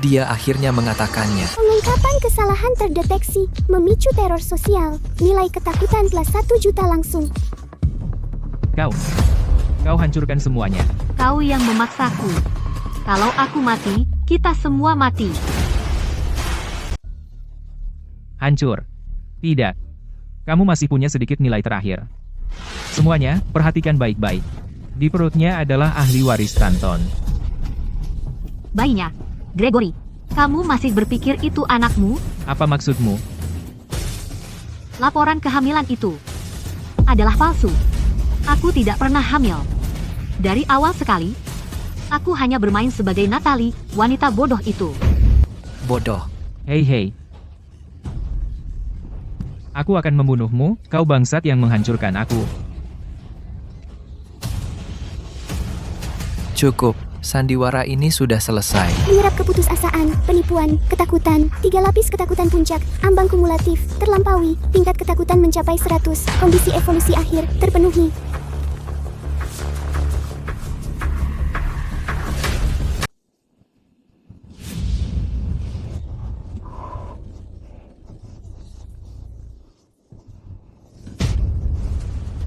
Dia akhirnya mengatakannya. Pengungkapan kesalahan terdeteksi, memicu teror sosial. Nilai ketakutan plus 1 juta langsung. Kau hancurkan semuanya. Kau yang memaksaku. Kalau aku mati, kita semua mati. Hancur. Tidak. Kamu masih punya sedikit nilai terakhir. Semuanya, perhatikan baik-baik. Di perutnya adalah ahli waris Stanton. Bayinya, Gregory, kamu masih berpikir itu anakmu? Apa maksudmu? Laporan kehamilan itu adalah palsu. Aku tidak pernah hamil. Dari awal sekali, aku hanya bermain sebagai Natalie, wanita bodoh itu. Bodoh. Hei. Aku akan membunuhmu, kau bangsat yang menghancurkan aku. Cukup, sandiwara ini sudah selesai. Menyerap keputusasaan, penipuan, ketakutan, 3 lapis ketakutan puncak, ambang kumulatif, terlampaui, tingkat ketakutan mencapai 100, kondisi evolusi akhir, terpenuhi.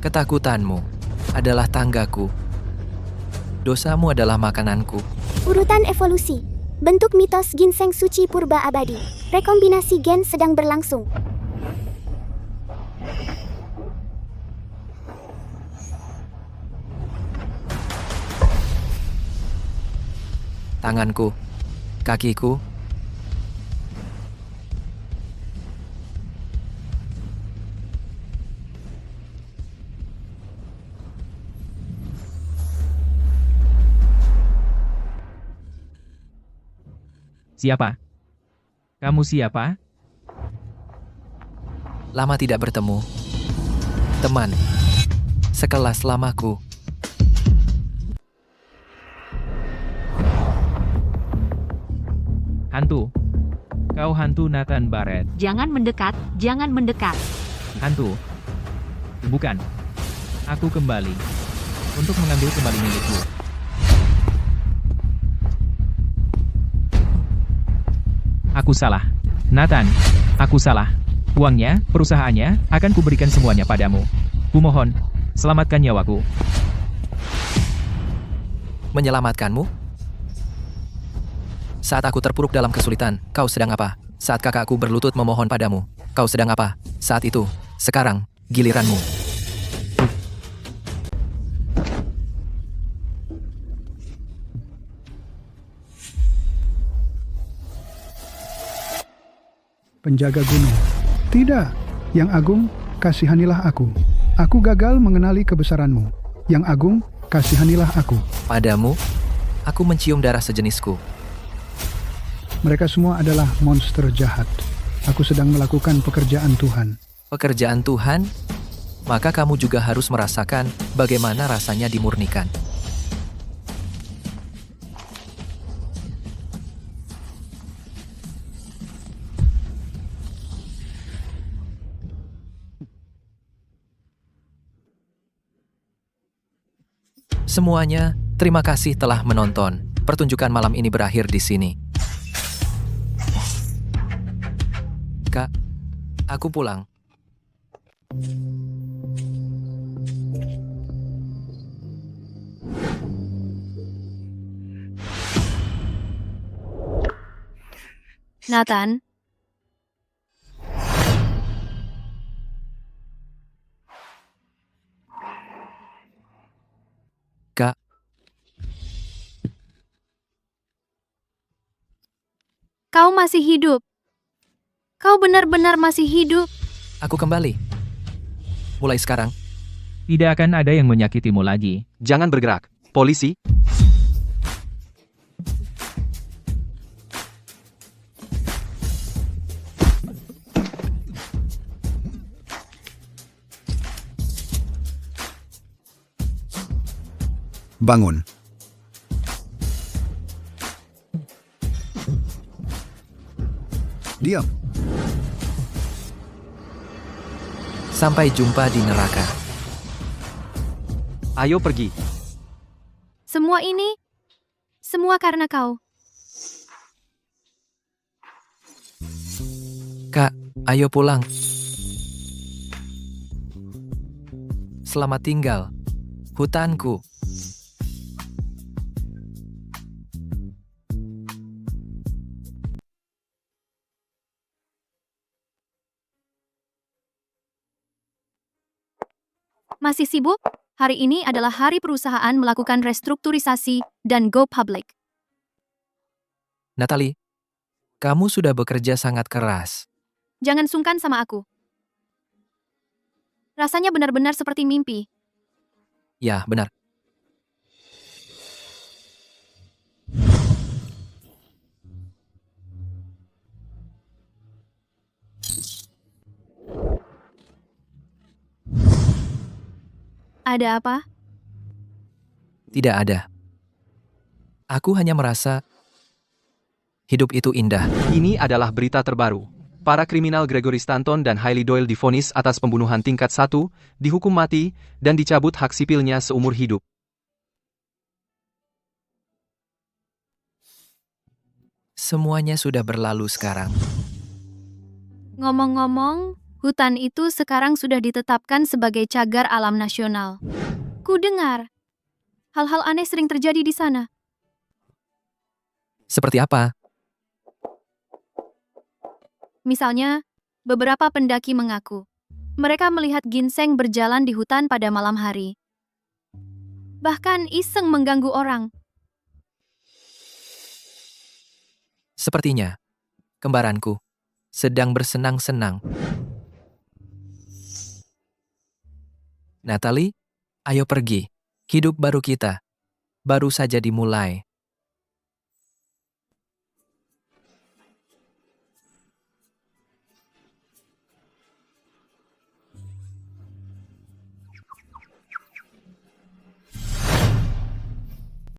Ketakutanmu adalah tanggaku. Dosamu adalah makananku. Urutan evolusi. Bentuk mitos ginseng suci purba abadi. Rekombinasi gen sedang berlangsung. Tanganku, kakiku, Siapa? Kamu siapa? lama tidak bertemu. Teman, sekelas lamaku. Hantu. Kau hantu Nathan Barrett. Jangan mendekat, jangan mendekat. Hantu. Bukan. Aku kembali. Untuk mengambil kembali milikmu. Aku salah. Nathan, aku salah. Uangnya, perusahaannya, akan kuberikan semuanya padamu. Kumohon, selamatkan nyawaku. Menyelamatkanmu? Saat aku terpuruk dalam kesulitan, kau sedang apa? Saat kakakku berlutut memohon padamu, kau sedang apa? Saat itu, sekarang, giliranmu. Penjaga gunung. Tidak, Yang Agung, kasihanilah aku. Aku gagal mengenali kebesaranmu. Yang Agung, kasihanilah aku. Padamu, aku mencium darah sejenisku. Mereka semua adalah monster jahat. Aku sedang melakukan pekerjaan Tuhan. Pekerjaan Tuhan? Maka kamu juga harus merasakan bagaimana rasanya dimurnikan. Semuanya, terima kasih telah menonton. Pertunjukan malam ini berakhir di sini. Kak, aku pulang. Nathan, masih hidup. Kau benar-benar masih hidup. Aku kembali. Mulai sekarang, Tidak akan ada yang menyakitimu lagi. Jangan bergerak. Polisi, bangun. Diam. sampai jumpa di neraka. ayo pergi. Semua karena kau. Kak, ayo pulang. Selamat tinggal, hutanku. Masih sibuk? Hari ini adalah hari perusahaan melakukan restrukturisasi dan go public. Natalie, kamu sudah bekerja sangat keras. Jangan sungkan sama aku. Rasanya benar-benar seperti mimpi. Ya, benar. Ada apa? Tidak ada. Aku hanya merasa hidup itu indah. Ini adalah berita terbaru. Para kriminal Gregory Stanton dan Hailey Doyle divonis atas pembunuhan tingkat 1, dihukum mati, dan dicabut hak sipilnya seumur hidup. Semuanya sudah berlalu sekarang. Ngomong-ngomong, hutan itu sekarang sudah ditetapkan sebagai cagar alam nasional. Ku dengar, hal-hal aneh sering terjadi di sana. Seperti apa? Misalnya, beberapa pendaki mengaku mereka melihat ginseng berjalan di hutan pada malam hari. Bahkan iseng mengganggu orang. Sepertinya, kembaranku sedang bersenang-senang. Natalie, ayo pergi. Hidup baru kita baru saja dimulai.